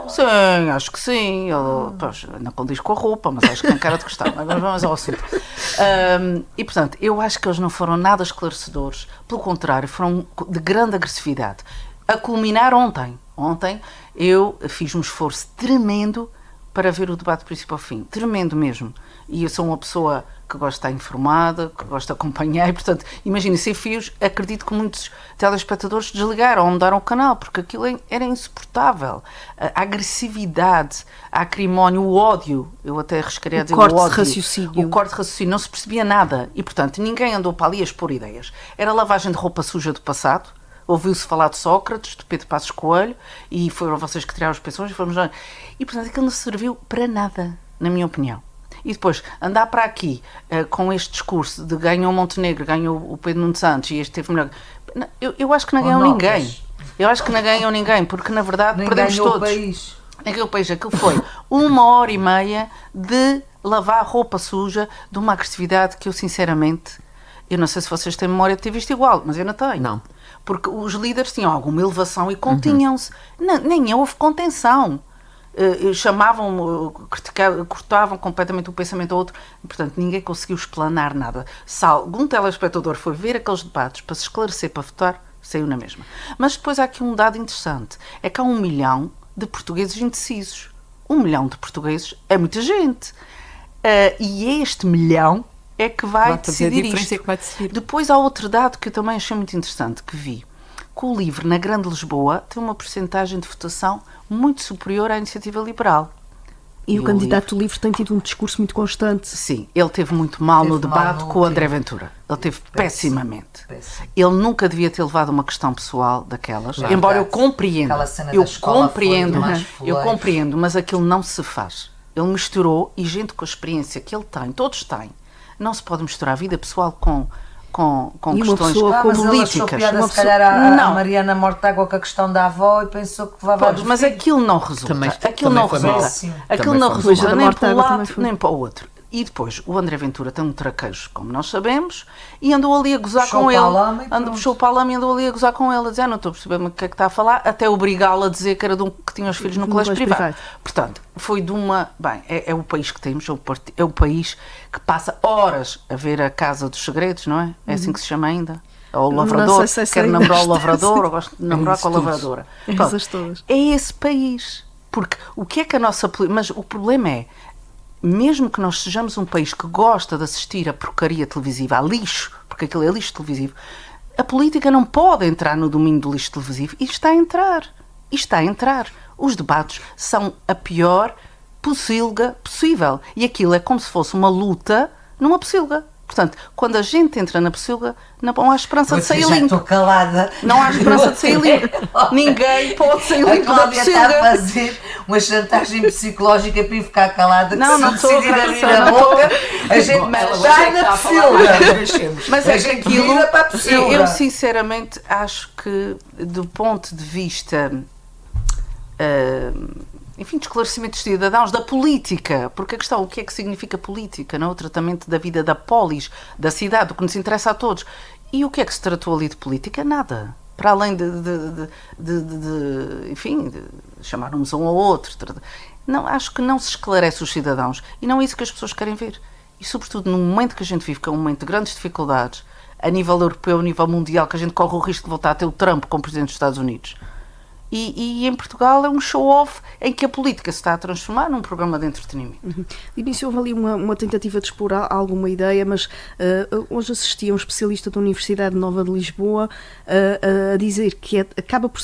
Sim, acho que sim. Ele não condiz com a roupa, mas acho que tem cara de gostar. Mas vamos ao assunto. E, portanto, eu acho que eles não foram nada esclarecedores. Pelo contrário, foram de grande agressividade. A culminar ontem. Ontem eu fiz um esforço tremendo para ver o debate do princípio ao fim. Tremendo mesmo. E eu sou uma pessoa que gosta de estar informada, que gosta de acompanhar, e, portanto, imagina, sem fios, acredito que muitos telespectadores desligaram ou mudaram o canal, porque aquilo era insuportável. A agressividade, a acrimónio, o ódio, eu até arriscaria a dizer o ódio. O corte de raciocínio, não se percebia nada. E, portanto, ninguém andou para ali a expor ideias. Era lavagem de roupa suja do passado. Ouviu-se falar de Sócrates, de Pedro Passos Coelho, e foram vocês que tiraram as pessoas, e, portanto, aquilo não serviu para nada, na minha opinião. E depois, andar para aqui com este discurso de ganhou o Montenegro, ganhou o Pedro Nuno Santos e este teve melhor... Eu acho que não ganhou ninguém. Eu acho que não ganhou ninguém, porque na verdade nem perdemos todos. Ganhou o país. Aquilo foi 1h30 de lavar roupa suja, de uma agressividade que eu sinceramente, eu não sei se vocês têm memória de ter visto igual, mas eu não tenho. Não. Porque os líderes tinham alguma elevação e continham-se. Nem houve contenção. Chamavam, cortavam completamente um pensamento ao outro, portanto ninguém conseguiu explanar nada. Se algum telespectador foi ver aqueles debates para se esclarecer, para votar, saiu na mesma. Mas depois há aqui um dado interessante, é que há 1 milhão de portugueses indecisos. 1 milhão de portugueses é muita gente. E este milhão é que vai decidir isto. Que vai decidir. Depois há outro dado que eu também achei muito interessante, que vi. Que o LIVRE, na Grande Lisboa, tem uma percentagem de votação muito superior à Iniciativa Liberal. E o candidato do LIVRE tem tido um discurso muito constante. Sim, ele teve muito mal no debate com o André Ventura. Ele teve pessimamente. Ele nunca devia ter levado uma questão pessoal daquelas, embora eu compreenda. Eu compreendo, mas aquilo não se faz. Ele misturou, e gente com a experiência que ele tem, todos têm, não se pode misturar a vida pessoal com questões políticas. Se calhar a Mariana Mortágua com a questão da avó e pensou que vai mas aquilo não resulta. Aquilo não resulta nem para um lado nem para o outro. E depois o André Ventura tem um traquejo, como nós sabemos, e andou ali a gozar com ele. Puxou para a lama e andou ali a gozar com ele, a dizer, não estou a perceber o que é que está a falar, até obrigá-lo a dizer que era que tinha os filhos no colégio privado. Portanto, foi de uma... Bem, é o país que temos, é o país que passa horas a ver a Casa dos Segredos, não é? É assim que se chama ainda? Ou o lavrador, quero namorar o lavrador, ou gosto de namorar com a lavradora. É esse país. Porque o que é que a nossa... Mas o problema é, mesmo que nós sejamos um país que gosta de assistir a porcaria televisiva, a lixo, porque aquilo é lixo televisivo, a política não pode entrar no domínio do lixo televisivo. E está a entrar. Os debates são a pior pocilga possível. E aquilo é como se fosse uma luta numa pocilga. Portanto, quando a gente entra na pocilga, não há esperança de sair limpo. Estou calada. Não há esperança de sair limpo. Ninguém pode sair limpo da pocilga. A Cláudia está a fazer uma chantagem psicológica para ir ficar calada. Não estou a decidir abrir a boca. A gente está na pocilga. Mas é que aquilo... Eu sinceramente acho que, do ponto de vista... enfim, de esclarecimento dos cidadãos, da política, porque a questão, o que é que significa política, não? O tratamento da vida da polis, da cidade, o que nos interessa a todos. E o que é que se tratou ali de política? Nada. Para além enfim, de chamar uns um ao outro. Não, acho que não se esclarece os cidadãos. E não é isso que as pessoas querem ver. E, sobretudo, num momento que a gente vive, que é um momento de grandes dificuldades, a nível europeu, a nível mundial, que a gente corre o risco de voltar a ter o Trump como Presidente dos Estados Unidos. E em Portugal é um show-off em que a política se está a transformar num programa de entretenimento. De início houve ali uma tentativa de expor alguma ideia, mas hoje assisti a um especialista da Universidade Nova de Lisboa a dizer que acaba por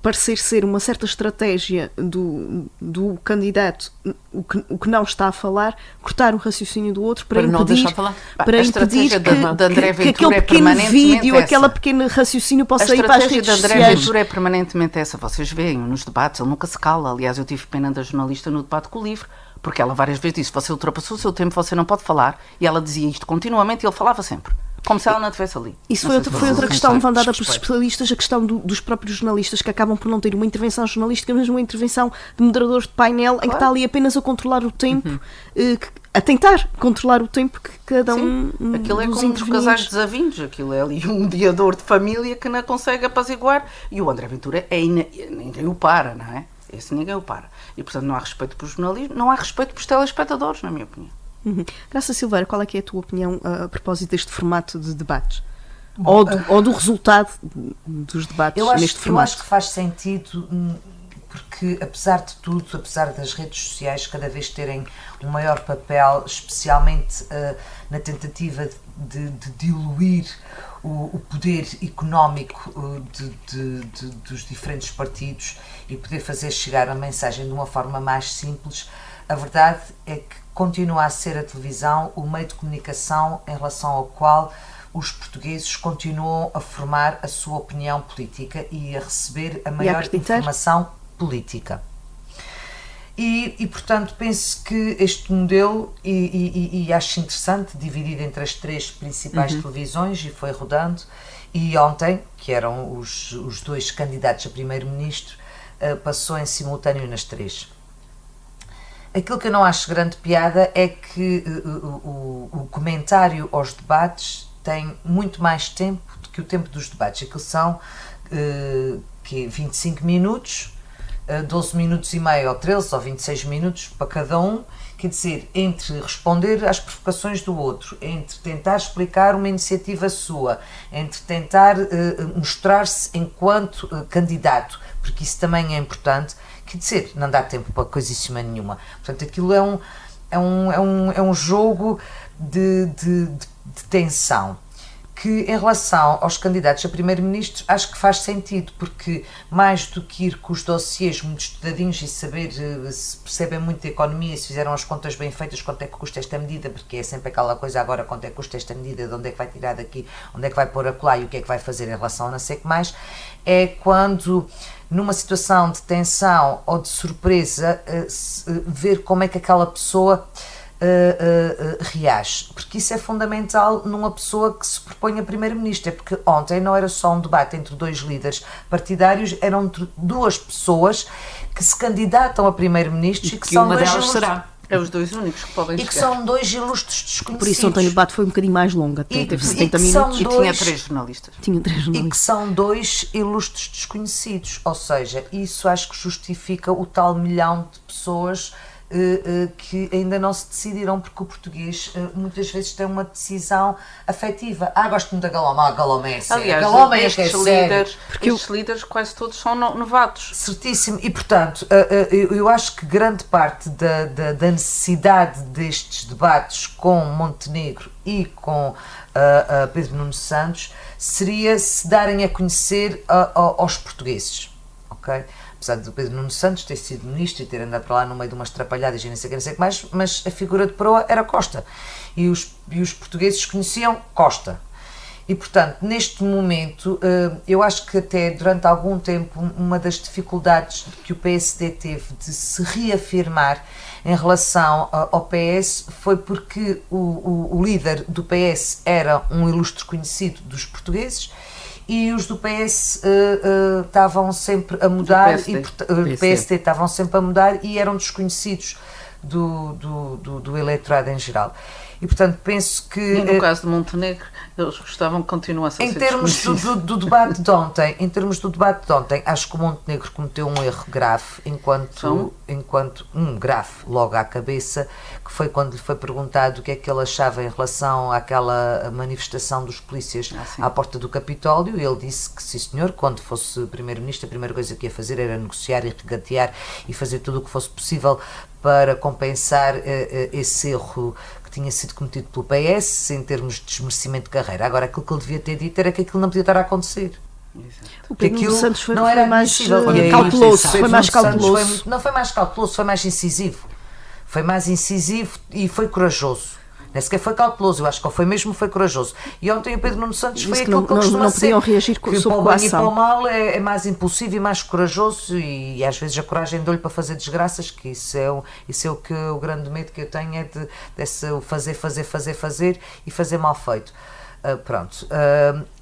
parecer ser uma certa estratégia do candidato, o que não está a falar, cortar o raciocínio do outro para não impedir, deixar falar. Para impedir que aquele pequeno vídeo, aquele pequeno raciocínio possa ir para as redes sociais. A estratégia de André Ventura é permanentemente essa. Vocês veem nos debates, ele nunca se cala. Aliás, eu tive pena da jornalista no debate com o LIVRE, porque ela várias vezes disse, você ultrapassou o seu tempo, você não pode falar. E ela dizia isto continuamente e ele falava sempre. Como se ela não estivesse ali. Isso foi outra questão levantada pelos especialistas, a questão dos próprios jornalistas, que acabam por não ter uma intervenção jornalística, mas uma intervenção de moderadores de painel, em que está ali apenas a controlar o tempo, a tentar controlar o tempo que cada um aquilo é como os casais desavindos, aquilo é ali um mediador de família que não consegue apaziguar, e o André Ventura ninguém o para, não é? Esse ninguém o para. E, portanto, não há respeito por jornalismo, não há respeito pelos telespectadores, na minha opinião. Graça Silveira, qual é que é a tua opinião a propósito deste formato de debates? Ou do resultado dos debates neste formato? Eu acho que faz sentido, porque apesar de tudo, apesar das redes sociais cada vez terem um maior papel, especialmente na tentativa de diluir o poder económico dos diferentes partidos e poder fazer chegar a mensagem de uma forma mais simples, a verdade é que continua a ser a televisão o meio de comunicação em relação ao qual os portugueses continuam a formar a sua opinião política e a receber a maior informação política. E portanto, penso que este modelo, e acho interessante, dividido entre as 3 principais televisões, e foi rodando, e ontem, que eram os 2 candidatos a primeiro-ministro, passou em simultâneo nas 3. Aquilo que eu não acho grande piada é que o comentário aos debates tem muito mais tempo do que o tempo dos debates. Aquilo são 25 minutos, 12 minutos e meio ou 13 ou 26 minutos para cada um, quer dizer, entre responder às provocações do outro, entre tentar explicar uma iniciativa sua, entre tentar mostrar-se enquanto candidato, porque isso também é importante. Quer que dizer, não dá tempo para coisíssima nenhuma. Portanto, aquilo é um jogo de tensão, que em relação aos candidatos a primeiro-ministro acho que faz sentido, porque mais do que ir com os dossiês muito estudadinhos e saber se percebem muito de economia, se fizeram as contas bem feitas, quanto é que custa esta medida, porque é sempre aquela coisa agora, quanto é que custa esta medida, de onde é que vai tirar daqui, onde é que vai pôr acolá e o que é que vai fazer em relação a não sei o que mais, é quando numa situação de tensão ou de surpresa ver como é que aquela pessoa reage, porque isso é fundamental numa pessoa que se propõe a primeiro-ministro, porque ontem não era só um debate entre dois líderes partidários, eram duas pessoas que se candidatam a primeiro-ministro e que são uma dois delas será. É os dois únicos que podem e que chegar. são dois ilustres desconhecidos. Por isso ontem o debate foi um bocadinho mais longo, até E- teve e 70 que são minutos. E dois- tinha 3 jornalistas. Tinha 3 E que jornalistas. são dois ilustres desconhecidos, ou seja, isso acho que justifica o tal milhão de pessoas que ainda não se decidiram, porque o português muitas vezes tem uma decisão afetiva. Gosto muito da Galoma, a Galoma é séria. Aliás, A Galoma é que é estes séria. líderes, estes líderes quase todos são novatos. Certíssimo, e portanto, eu acho que grande parte da necessidade destes debates com Montenegro e com Pedro Nuno Santos seria se darem a conhecer aos portugueses, ok? Apesar do Pedro Nuno Santos ter sido ministro e ter andado para lá no meio de umas trapalhadas e não sei o que mais, mas a figura de proa era Costa, e os portugueses conheciam Costa. E, portanto, neste momento, eu acho que até durante algum tempo uma das dificuldades que o PSD teve de se reafirmar em relação ao PS foi porque o líder do PS era um ilustre conhecido dos portugueses e os do PS estavam sempre a mudar, PSD. e PSD estavam sempre a mudar e eram desconhecidos do eleitorado em geral. E, portanto, penso que... E no caso de Montenegro, eles gostavam que continuasse a Em ser termos desconhecido. do debate de ontem, acho que o Montenegro cometeu um erro grave, enquanto grave logo à cabeça, que foi quando lhe foi perguntado o que é que ele achava em relação àquela manifestação dos polícias à porta do Capitólio. Ele disse que, sim senhor, quando fosse primeiro-ministro, a primeira coisa que ia fazer era negociar e regatear e fazer tudo o que fosse possível para compensar esse erro que tinha sido cometido pelo PS em termos de desmerecimento de carreira. Agora, aquilo que ele devia ter dito era que aquilo não podia estar a acontecer. O Pedro Nuno Santos foi não era mais admissível. E aí, cauteloso. Pedro Foi mais Nuno Santos cauteloso. não foi mais cauteloso, foi mais incisivo. Foi mais incisivo e foi corajoso. Nem sequer foi cauteloso, eu acho que foi corajoso. E ontem o Pedro Nuno Santos Disse foi que aquilo não- que ele costuma não ser. podiam reagir Que sob para o bem e coação. para o mal é mais impulsivo e mais corajoso e às vezes a coragem deu-lhe para fazer desgraças, que isso é o grande medo que eu tenho, é desse fazer e fazer mal feito.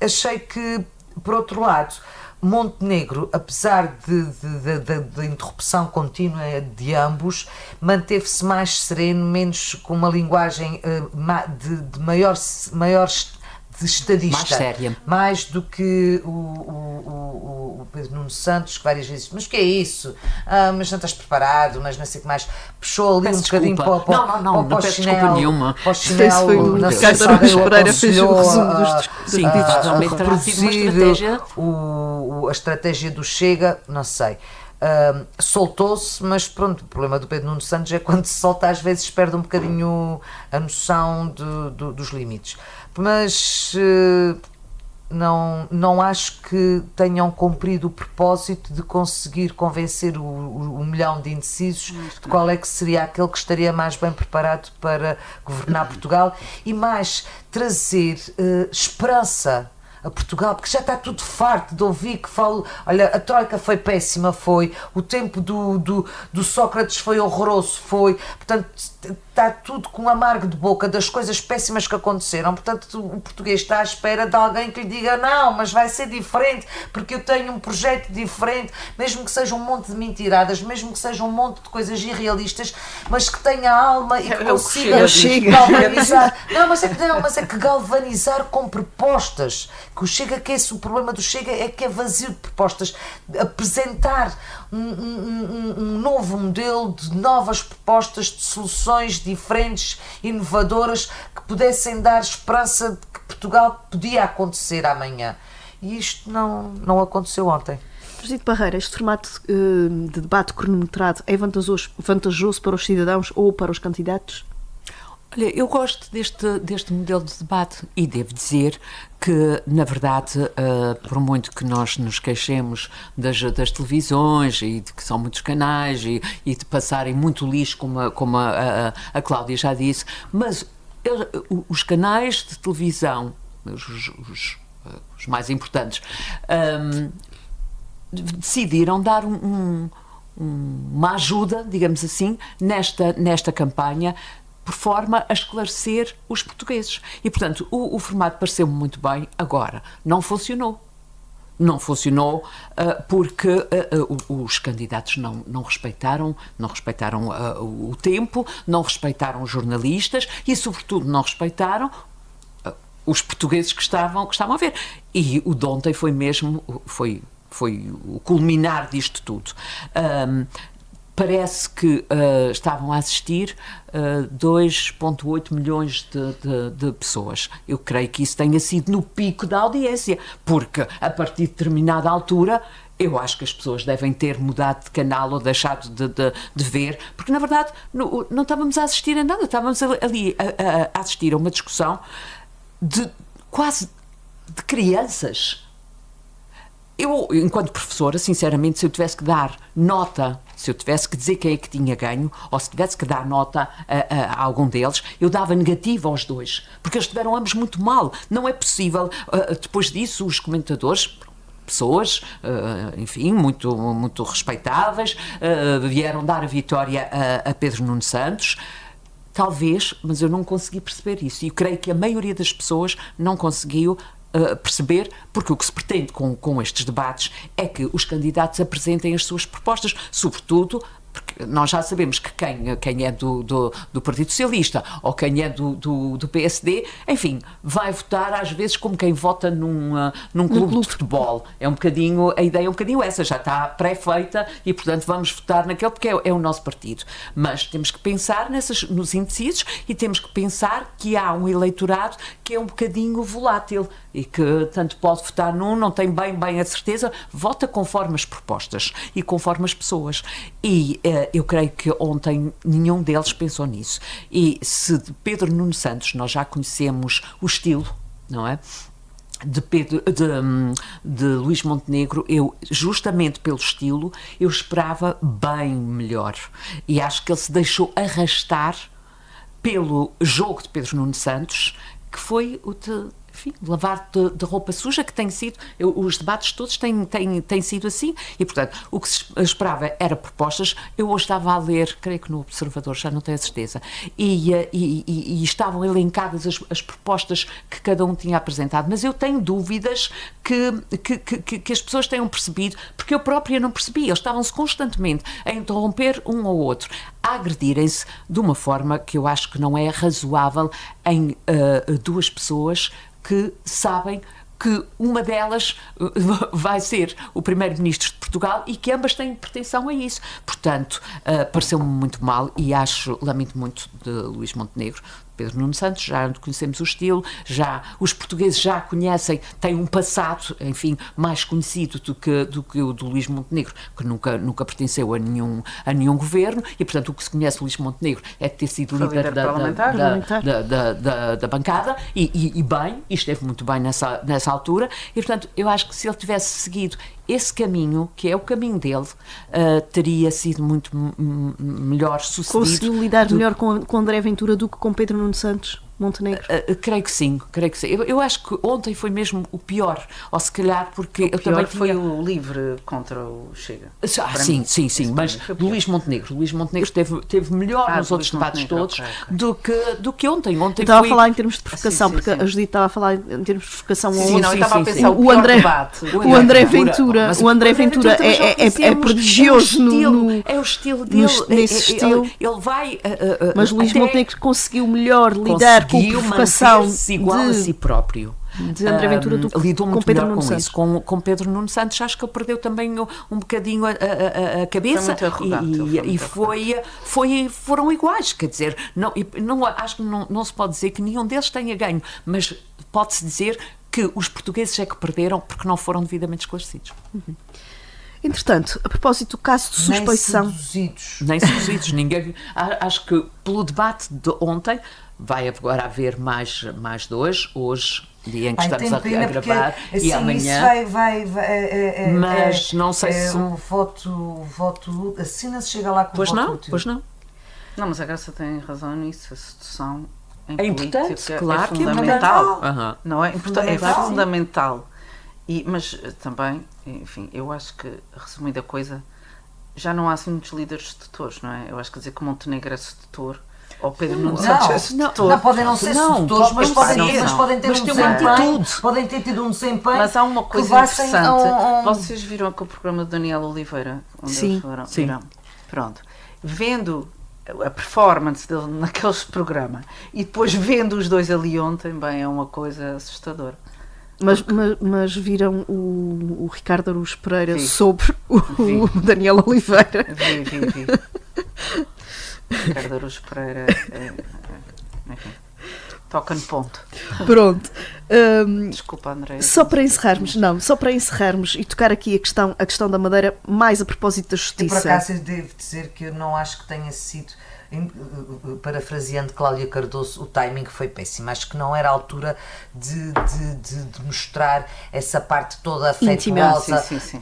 Achei que, por outro lado, Montenegro, apesar da interrupção contínua de ambos, manteve-se mais sereno, menos com uma linguagem de maior de estadista, Mais séria. mais do que o Pedro Nuno Santos, que várias vezes, mas o que é isso? Mas não estás preparado, mas não sei o que mais. Puxou ali Peço um bocadinho desculpa. para Não o peço chinelo, desculpa nenhuma. para o Sei se foi chinelo, o não sei Ricardo se alguém Araújo o Pereira fez o aconselhou resumo dos a- discursos. Sim, provavelmente terá sido uma reproduzir estratégia. a estratégia do Chega, não sei. Soltou-se, mas pronto, o problema do Pedro Nuno Santos é quando se solta, às vezes perde um bocadinho a noção dos limites. Mas não acho que tenham cumprido o propósito de conseguir convencer o milhão de indecisos de qual é que seria aquele que estaria mais bem preparado para governar Portugal e mais trazer esperança a Portugal, porque já está tudo farto de ouvir que falo, olha, a Troika foi péssima, foi, o tempo do Sócrates foi horroroso, foi, portanto está tudo com um amargo de boca das coisas péssimas que aconteceram, portanto o português está à espera de alguém que lhe diga não, mas vai ser diferente, porque eu tenho um projeto diferente, mesmo que seja um monte de mentiradas, mesmo que seja um monte de coisas irrealistas, mas que tenha alma e que É o consiga Chega. galvanizar. Mas é que galvanizar com propostas, que o Chega, que esse o problema do Chega é que é vazio de propostas, apresentar um novo modelo de novas propostas, de soluções diferentes, inovadoras, que pudessem dar esperança de que Portugal podia acontecer amanhã. E isto não aconteceu ontem. Judite Parreira, este formato de debate cronometrado é vantajoso para os cidadãos ou para os candidatos? Olha, eu gosto deste modelo de debate e devo dizer que, na verdade, por muito que nós nos queixemos das televisões e de que são muitos canais e de passarem muito lixo, como a Cláudia já disse, mas os canais de televisão, os mais importantes, decidiram dar uma ajuda, digamos assim, nesta campanha, por forma a esclarecer os portugueses. E, portanto, o formato pareceu-me muito bem. Agora, não funcionou. Não funcionou porque os candidatos não respeitaram o tempo, não respeitaram os jornalistas e, sobretudo, não respeitaram os portugueses que estavam a ver. E o de ontem foi mesmo... Foi o culminar disto tudo. Parece que estavam a assistir 2,8 milhões de pessoas. Eu creio que isso tenha sido no pico da audiência, porque a partir de determinada altura eu acho que as pessoas devem ter mudado de canal ou deixado de ver, porque na verdade não estávamos a assistir a nada, estávamos ali a assistir a uma discussão quase de crianças. Eu, enquanto professora, sinceramente, se eu tivesse que dar nota, se eu tivesse que dizer quem é que tinha ganho, ou se tivesse que dar nota a algum deles, eu dava negativa aos dois, porque eles estiveram ambos muito mal. Não é possível, depois disso, os comentadores, pessoas, enfim, muito respeitáveis, vieram dar a vitória a Pedro Nuno Santos. Talvez, mas eu não consegui perceber isso. E creio que a maioria das pessoas não conseguiu perceber, porque o que se pretende com estes debates é que os candidatos apresentem as suas propostas, sobretudo porque nós já sabemos que quem é do Partido Socialista ou quem é do PSD, enfim, vai votar às vezes como quem vota num clube de futebol. A ideia é um bocadinho essa, já está pré-feita e, portanto, vamos votar naquele porque é o nosso partido. Mas temos que pensar nos indecisos e temos que pensar que há um eleitorado que é um bocadinho volátil e que tanto pode votar não tem bem a certeza, vota conforme as propostas e conforme as pessoas. E eu creio que ontem nenhum deles pensou nisso. E se de Pedro Nuno Santos nós já conhecemos o estilo, não é? De Luís Montenegro, eu, justamente pelo estilo, eu esperava bem melhor. E acho que ele se deixou arrastar pelo jogo de Pedro Nuno Santos, que foi o de lavar de roupa suja, que tem sido, os debates todos têm sido assim, e portanto o que se esperava era propostas. Eu hoje estava a ler, creio que no Observador, já não tenho a certeza, e estavam elencadas as propostas que cada um tinha apresentado, mas eu tenho dúvidas que as pessoas tenham percebido, porque eu própria não percebi. Eles estavam-se constantemente a interromper um ao outro, a agredirem-se de uma forma que eu acho que não é razoável em duas pessoas que sabem que uma delas vai ser o primeiro-ministro de Portugal e que ambas têm pretensão a isso. Portanto, pareceu-me muito mal e lamento muito de Luís Montenegro. Pedro Nuno Santos, já conhecemos o estilo, os portugueses já conhecem, têm um passado, enfim, mais conhecido do que o do Luís Montenegro, que nunca pertenceu a nenhum governo, e portanto o que se conhece do Luís Montenegro é ter sido líder da bancada, e bem, e esteve muito bem nessa altura, e portanto eu acho que se ele tivesse seguido esse caminho, que é o caminho dele, teria sido muito melhor sucedido. Conseguiu lidar melhor com André Ventura do que com Pedro Nuno Santos Montenegro? Creio que sim. Eu acho que ontem foi mesmo o pior, ou se calhar porque eu também foi o LIVRE contra o Chega. Sim, mas Luís Montenegro teve melhor nos outros debates todos do que ontem. Eu estava a falar em termos de provocação, porque a Judite estava a falar em termos de provocação. Eu estava a pensar o André Ventura é prodigioso é o estilo dele. Nesse estilo. Ele vai. Mas Luís Montenegro conseguiu melhor lidar com a provocação igual a si próprio. De André Ventura do que lidou muito com Pedro melhor Nuno com Santos. isso. Com Pedro Nuno Santos acho que ele perdeu também um bocadinho a cabeça. Foram iguais, quer dizer, acho que não se pode dizer que nenhum deles tenha ganho, mas pode-se dizer que os portugueses é que perderam porque não foram devidamente esclarecidos. Entretanto, a propósito do caso de suspeição... Nem seduzidos. Ninguém... Acho que pelo debate de ontem vai agora haver mais dois, hoje, dia em que estamos a gravar, porque, assim, e amanhã. Mas não sei se... o voto assim não se chega lá com o voto útil. Pois não. Não, mas a Graça tem razão nisso. A sedução É importante, claro é que é fundamental. fundamental. Não é? É Fundamental. fundamental. Mas também, enfim, eu acho que, resumindo a coisa, já não há assim muitos líderes sedutores, não é? Eu acho que dizer que o Montenegro é sedutor, ou Pedro Nuno Santos é sedutor. Não, podem não ser sedutores, mas podem ter um desempenho. Podem ter tido um desempenho. Mas há uma coisa interessante. Vocês viram aquele programa de Daniel Oliveira? Onde Sim. eles foram? Sim. Viram? Pronto. Vendo a performance dele naquele programa e depois vendo os dois ali ontem, bem, é uma coisa assustadora. Mas viram o Ricardo Araújo Pereira Vi. sobre o Daniel Oliveira? Vi. Ricardo Araújo Pereira enfim, toca no ponto. Pronto. Desculpa, André. Só para encerrarmos e tocar aqui a questão da Madeira, mais a propósito da E justiça. por acaso devo dizer que eu não acho que tenha sido, parafraseando Cláudia Cardoso, o timing foi péssimo. Acho que não era a altura de mostrar essa parte toda afetuosa Sim.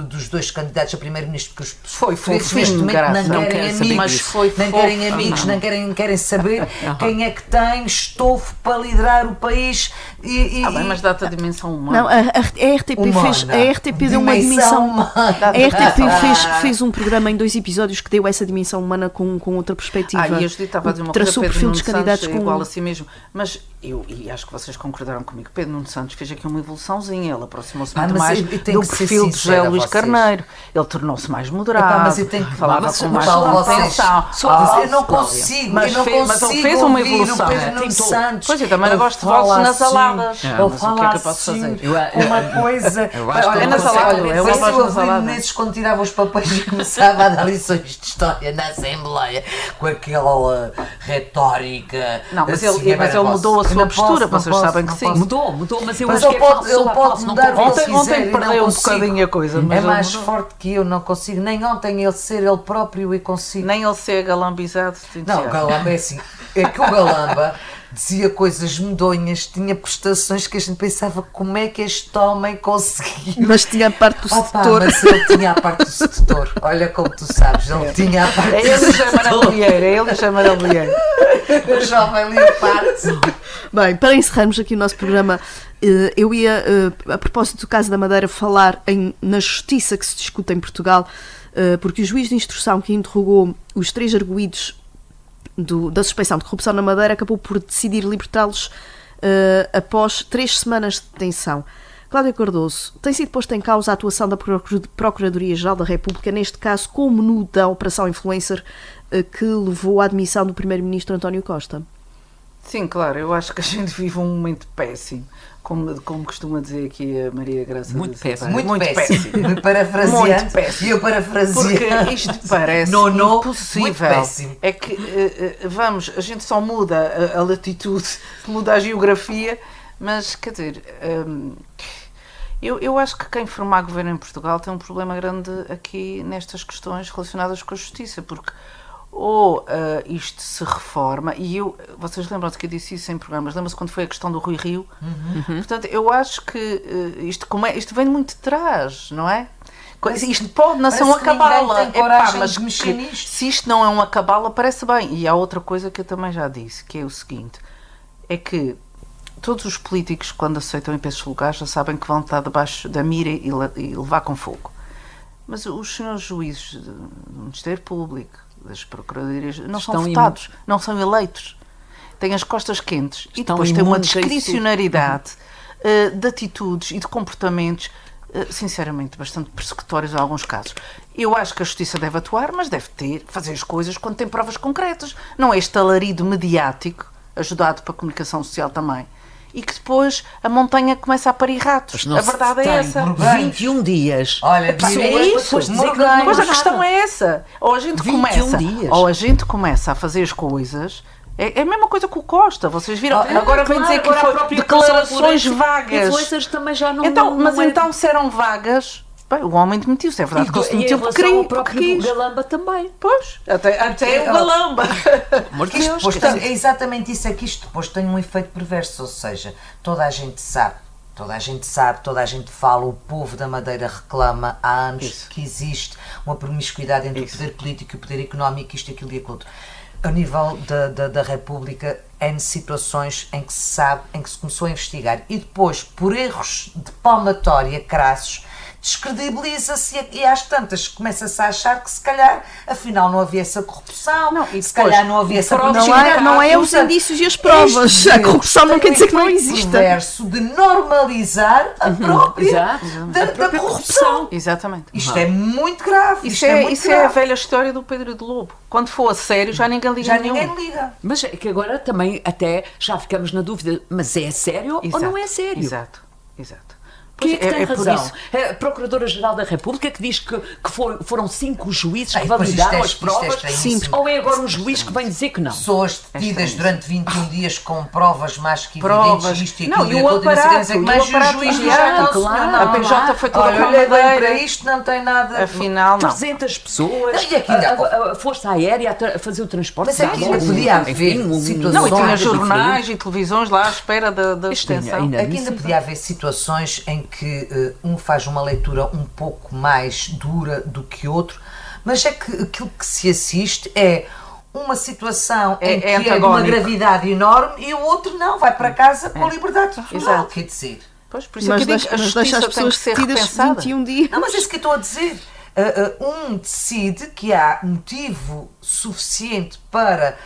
dos dois candidatos a primeiro-ministro, porque os Foi portugueses fofinho, neste momento Graça, não não querem quero saber amigos, disso. Foi nem fofo. querem amigos, nem querem saber quem é que tem estofo para liderar o país. Bem, mas dá-te a dimensão humana. Não, a RTP deu uma dimensão humana. A RTP fez um programa em 2 episódios que deu essa dimensão humana com outra perspectiva. E a Judite estava a dizer uma coisa, traçou o Pedro perfil Nuno dos candidatos Santos é com igual a si mesmo. Mas e acho que vocês concordaram comigo, Pedro Nuno Santos fez aqui uma evoluçãozinha, ele aproximou-se muito mas mais eu tenho do que ser perfil de sincera José a Luís vocês. Carneiro. Ele tornou-se mais moderado, Mas eu tenho que falava com mais vocês. compreensão. Eu não consigo, Mas ele fez uma ouvir evolução. o Pedro Nuno Tentou. Santos. Pois, eu também não Ele gosto de vozes fala nasaladas. assim, Mas ele o que é fala que eu posso assim, fazer? uma coisa. Eu acho que é nasalado, é uma voz eu ouvi nasalada. nesses quando tirava os papéis e começava a dar lições de história na Assembleia com aquela retórica. Não, mas assim, ele mudou a sua postura, vocês sabem que sim. Mudou, mas eu Mas acho que ele pode mudar o que ele Ontem quiser e não perdeu um consigo. bocadinho a coisa, mas É ele mais mudou. forte que eu, não consigo. Nem ontem ele ser ele próprio e consigo. Nem ele ser galambizado. Não, o Galamba é assim. É que o Galamba dizia coisas medonhas, tinha prestações que a gente pensava como é que este homem conseguiu. Mas tinha a parte do Opa, sedutor. mas ele tinha a parte do sedutor. Olha como tu sabes, ele tinha a parte É do ele o sedutor. Jamarão Bolheiro, O jovem Leopardo. Bem, para encerrarmos aqui o nosso programa, eu ia, a propósito do caso da Madeira, falar na justiça que se discute em Portugal, porque o juiz de instrução que interrogou os 3 arguidos da suspeição de corrupção na Madeira acabou por decidir libertá-los após 3 semanas de detenção. Cláudia Cardoso, tem sido posta em causa a atuação da Procuradoria-Geral da República, neste caso como no da Operação Influencer, que levou à admissão do Primeiro-Ministro António Costa. Sim, claro, eu acho que a gente vive um momento péssimo, como costuma dizer aqui a Maria Graça. Muito péssimo. Muito péssimo. Parafraseando. Muito péssimo. E eu parafraseando. Porque isto parece impossível. Muito péssimo. É que, a gente só muda a latitude, muda a geografia, mas, quer dizer, eu acho que quem formar governo em Portugal tem um problema grande aqui nestas questões relacionadas com a justiça, porque ou isto se reforma, e vocês lembram-se que eu disse isso em programas, lembram-se quando foi a questão do Rui Rio? Portanto, eu acho que isto vem muito de trás, não é? Isto pode não ser uma cabala, mas se isto não é uma cabala, parece bem. E há outra coisa que eu também já disse, que é o seguinte, é que todos os políticos, quando aceitam ir para esses lugares, já sabem que vão estar debaixo da mira e levar com fogo. Mas os senhores juízes do Ministério Público, das procuradorias, não são votados, não são eleitos. Têm as costas quentes e depois têm uma discricionariedade de atitudes e de comportamentos, sinceramente, bastante persecutórios em alguns casos. Eu acho que a justiça deve atuar, mas deve fazer as coisas quando tem provas concretas. Não é este alarido mediático, ajudado pela comunicação social também, e que depois a montanha começa a parir ratos. A verdade é essa. 21 dias. Olha, Mas a questão é essa. Ou a gente começa a fazer as coisas. É a mesma coisa que o Costa. Vocês viram? Agora vem dizer que foi declarações vagas. Influencers também já não. Então se eram vagas, Bem, o homem demitiu-se, é verdade que ele se demitiu porque queria. O próprio Galamba também. Pois, até o Galamba. É exatamente isso, é que isto depois tem um efeito perverso, ou seja, toda a gente sabe, toda a gente fala, o povo da Madeira reclama há anos que existe uma promiscuidade entre o poder político e o poder económico, isto, aquilo e aquilo outro. A nível da República, N situações em que se sabe, em que se começou a investigar e depois, por erros de palmatória crassos, descredibiliza-se e às tantas começa-se a achar que se calhar afinal não havia essa corrupção, se calhar não havia essa promiscuidade. Não é os indícios e as provas. A corrupção não quer dizer que não exista. O verso de normalizar a própria, da corrupção. Exatamente. Isto é muito grave. Isso é a velha história do Pedro de Lobo. Quando for a sério, já ninguém liga. Ninguém liga. Mas é que agora também até já ficamos na dúvida, mas é sério ou não é sério? Exato. Quem é que tem razão? Por isso. A Procuradora-Geral da República que diz que foram 5 juízes que validaram as provas? Ou é agora um juiz que vem dizer que não? Pessoas detidas durante 21 dias com provas mais que provas. Isto e não, aquilo, e o aparato, mas o juiz diz a PJ foi toda para isto, não tem nada. Afinal, não. 300 pessoas, a Força Aérea a fazer o transporte. Mas aqui ainda podia haver situações. Não, e tinha jornais e televisões lá à espera da extensão. Aqui ainda podia haver situações em que um faz uma leitura um pouco mais dura do que outro, mas é que aquilo que se assiste é uma situação em que é de uma gravidade enorme e o outro não, vai para casa com a liberdade total, quer dizer. Pois, por isso mas deixa as pessoas detidas 21 dias. Não, mas é isso que eu estou a dizer. Um decide que há motivo suficiente para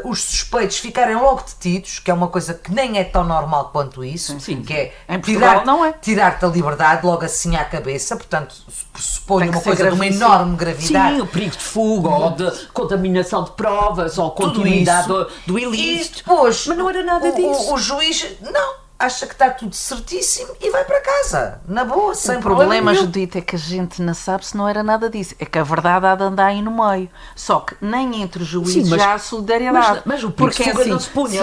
os suspeitos ficarem logo detidos, que é uma coisa que nem é tão normal quanto isso, que é tirar-te a liberdade logo assim à cabeça, portanto pressupõe uma coisa de uma enorme gravidade. Sim, o perigo de fuga, ou de contaminação de provas, ou continuidade do ilícito. E depois, mas não era nada disso. O juiz, acha que está tudo certíssimo e vai para casa, na boa, sem problema. O problema, Judite, é que a gente não sabe se não era nada disso. É que a verdade há de andar aí no meio. Só que nem entre os juízes já há solidariedade. Mas o porque é assim, não se punha,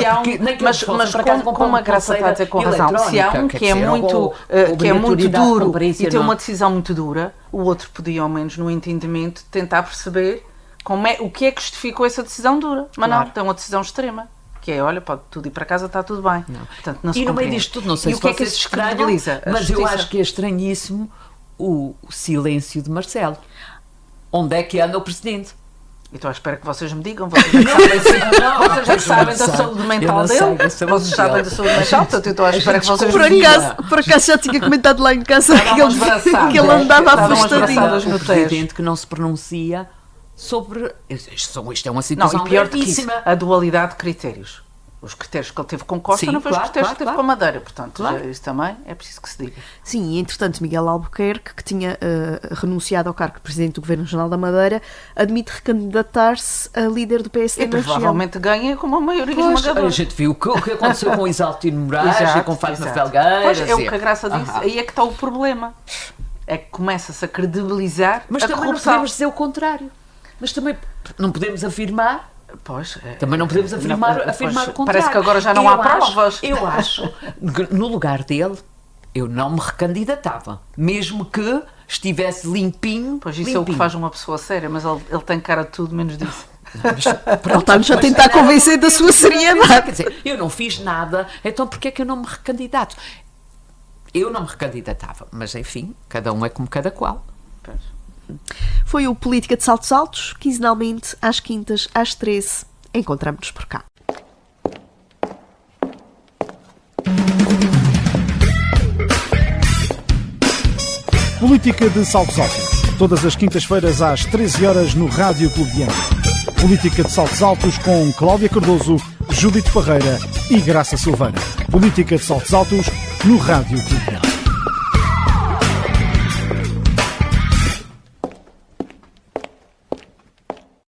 mas como a Graça está a dizer com razão, se há um que é muito duro e tem uma decisão muito dura, o outro podia, ao menos no entendimento, tentar perceber o que é que justificou essa decisão dura. Mas não, tem uma decisão extrema. Que é, olha, pode tudo ir para casa, está tudo bem. Portanto, não se e no meio disto tudo, não sei se vocês descredibiliza, mas eu acho que é estranhíssimo o silêncio de Marcelo. Onde é que anda o Presidente? Então espero que vocês me digam, vocês já sabem da saúde mental dele, vocês sabem da saúde mental, portanto eu estou à espera que vocês me digam. Por acaso já tinha comentado lá em casa que ele andava afastadinho. O Presidente que não se pronuncia sobre... Isto é uma situação não, e pior do que isso, a dualidade de critérios. Os critérios que ele teve com Costa não foi os critérios que teve com a Madeira. Portanto, isso também é preciso que se diga. Sim, e entretanto Miguel Albuquerque, que tinha renunciado ao cargo de Presidente do Governo Regional da Madeira, admite recandidatar-se a líder do PSD na região. Provavelmente ganha com uma maioria esmagadora. A gente viu o que aconteceu com Isaltino Moraes e com Fátima Felgueiras. Pois é o que a Graça disse. Aí é que está o problema. É que começa-se a credibilizar mas também não podemos dizer o contrário. Mas também não podemos afirmar. Pois, também não podemos afirmar o contrário. Parece que agora já não há provas. Eu acho, no lugar dele, eu não me recandidatava. Mesmo que estivesse limpinho. Pois isso é o que faz uma pessoa séria, mas ele tem cara de tudo menos disso. Ele está-nos a tentar convencer da sua seriedade. Quer dizer, eu não fiz nada, então porquê é que eu não me recandidato? Eu não me recandidatava, mas enfim, cada um é como cada qual. Pois. Foi o Política de Saltos Altos, quinzenalmente, às quintas, às 13. Encontramos-nos por cá. Política de Saltos Altos. Todas as quintas-feiras às 13 horas no Rádio Clube de Angra. Política de Saltos Altos com Cláudia Cardoso, Judite Parreira e Graça Silveira. Política de Saltos Altos no Rádio Clube de Angra.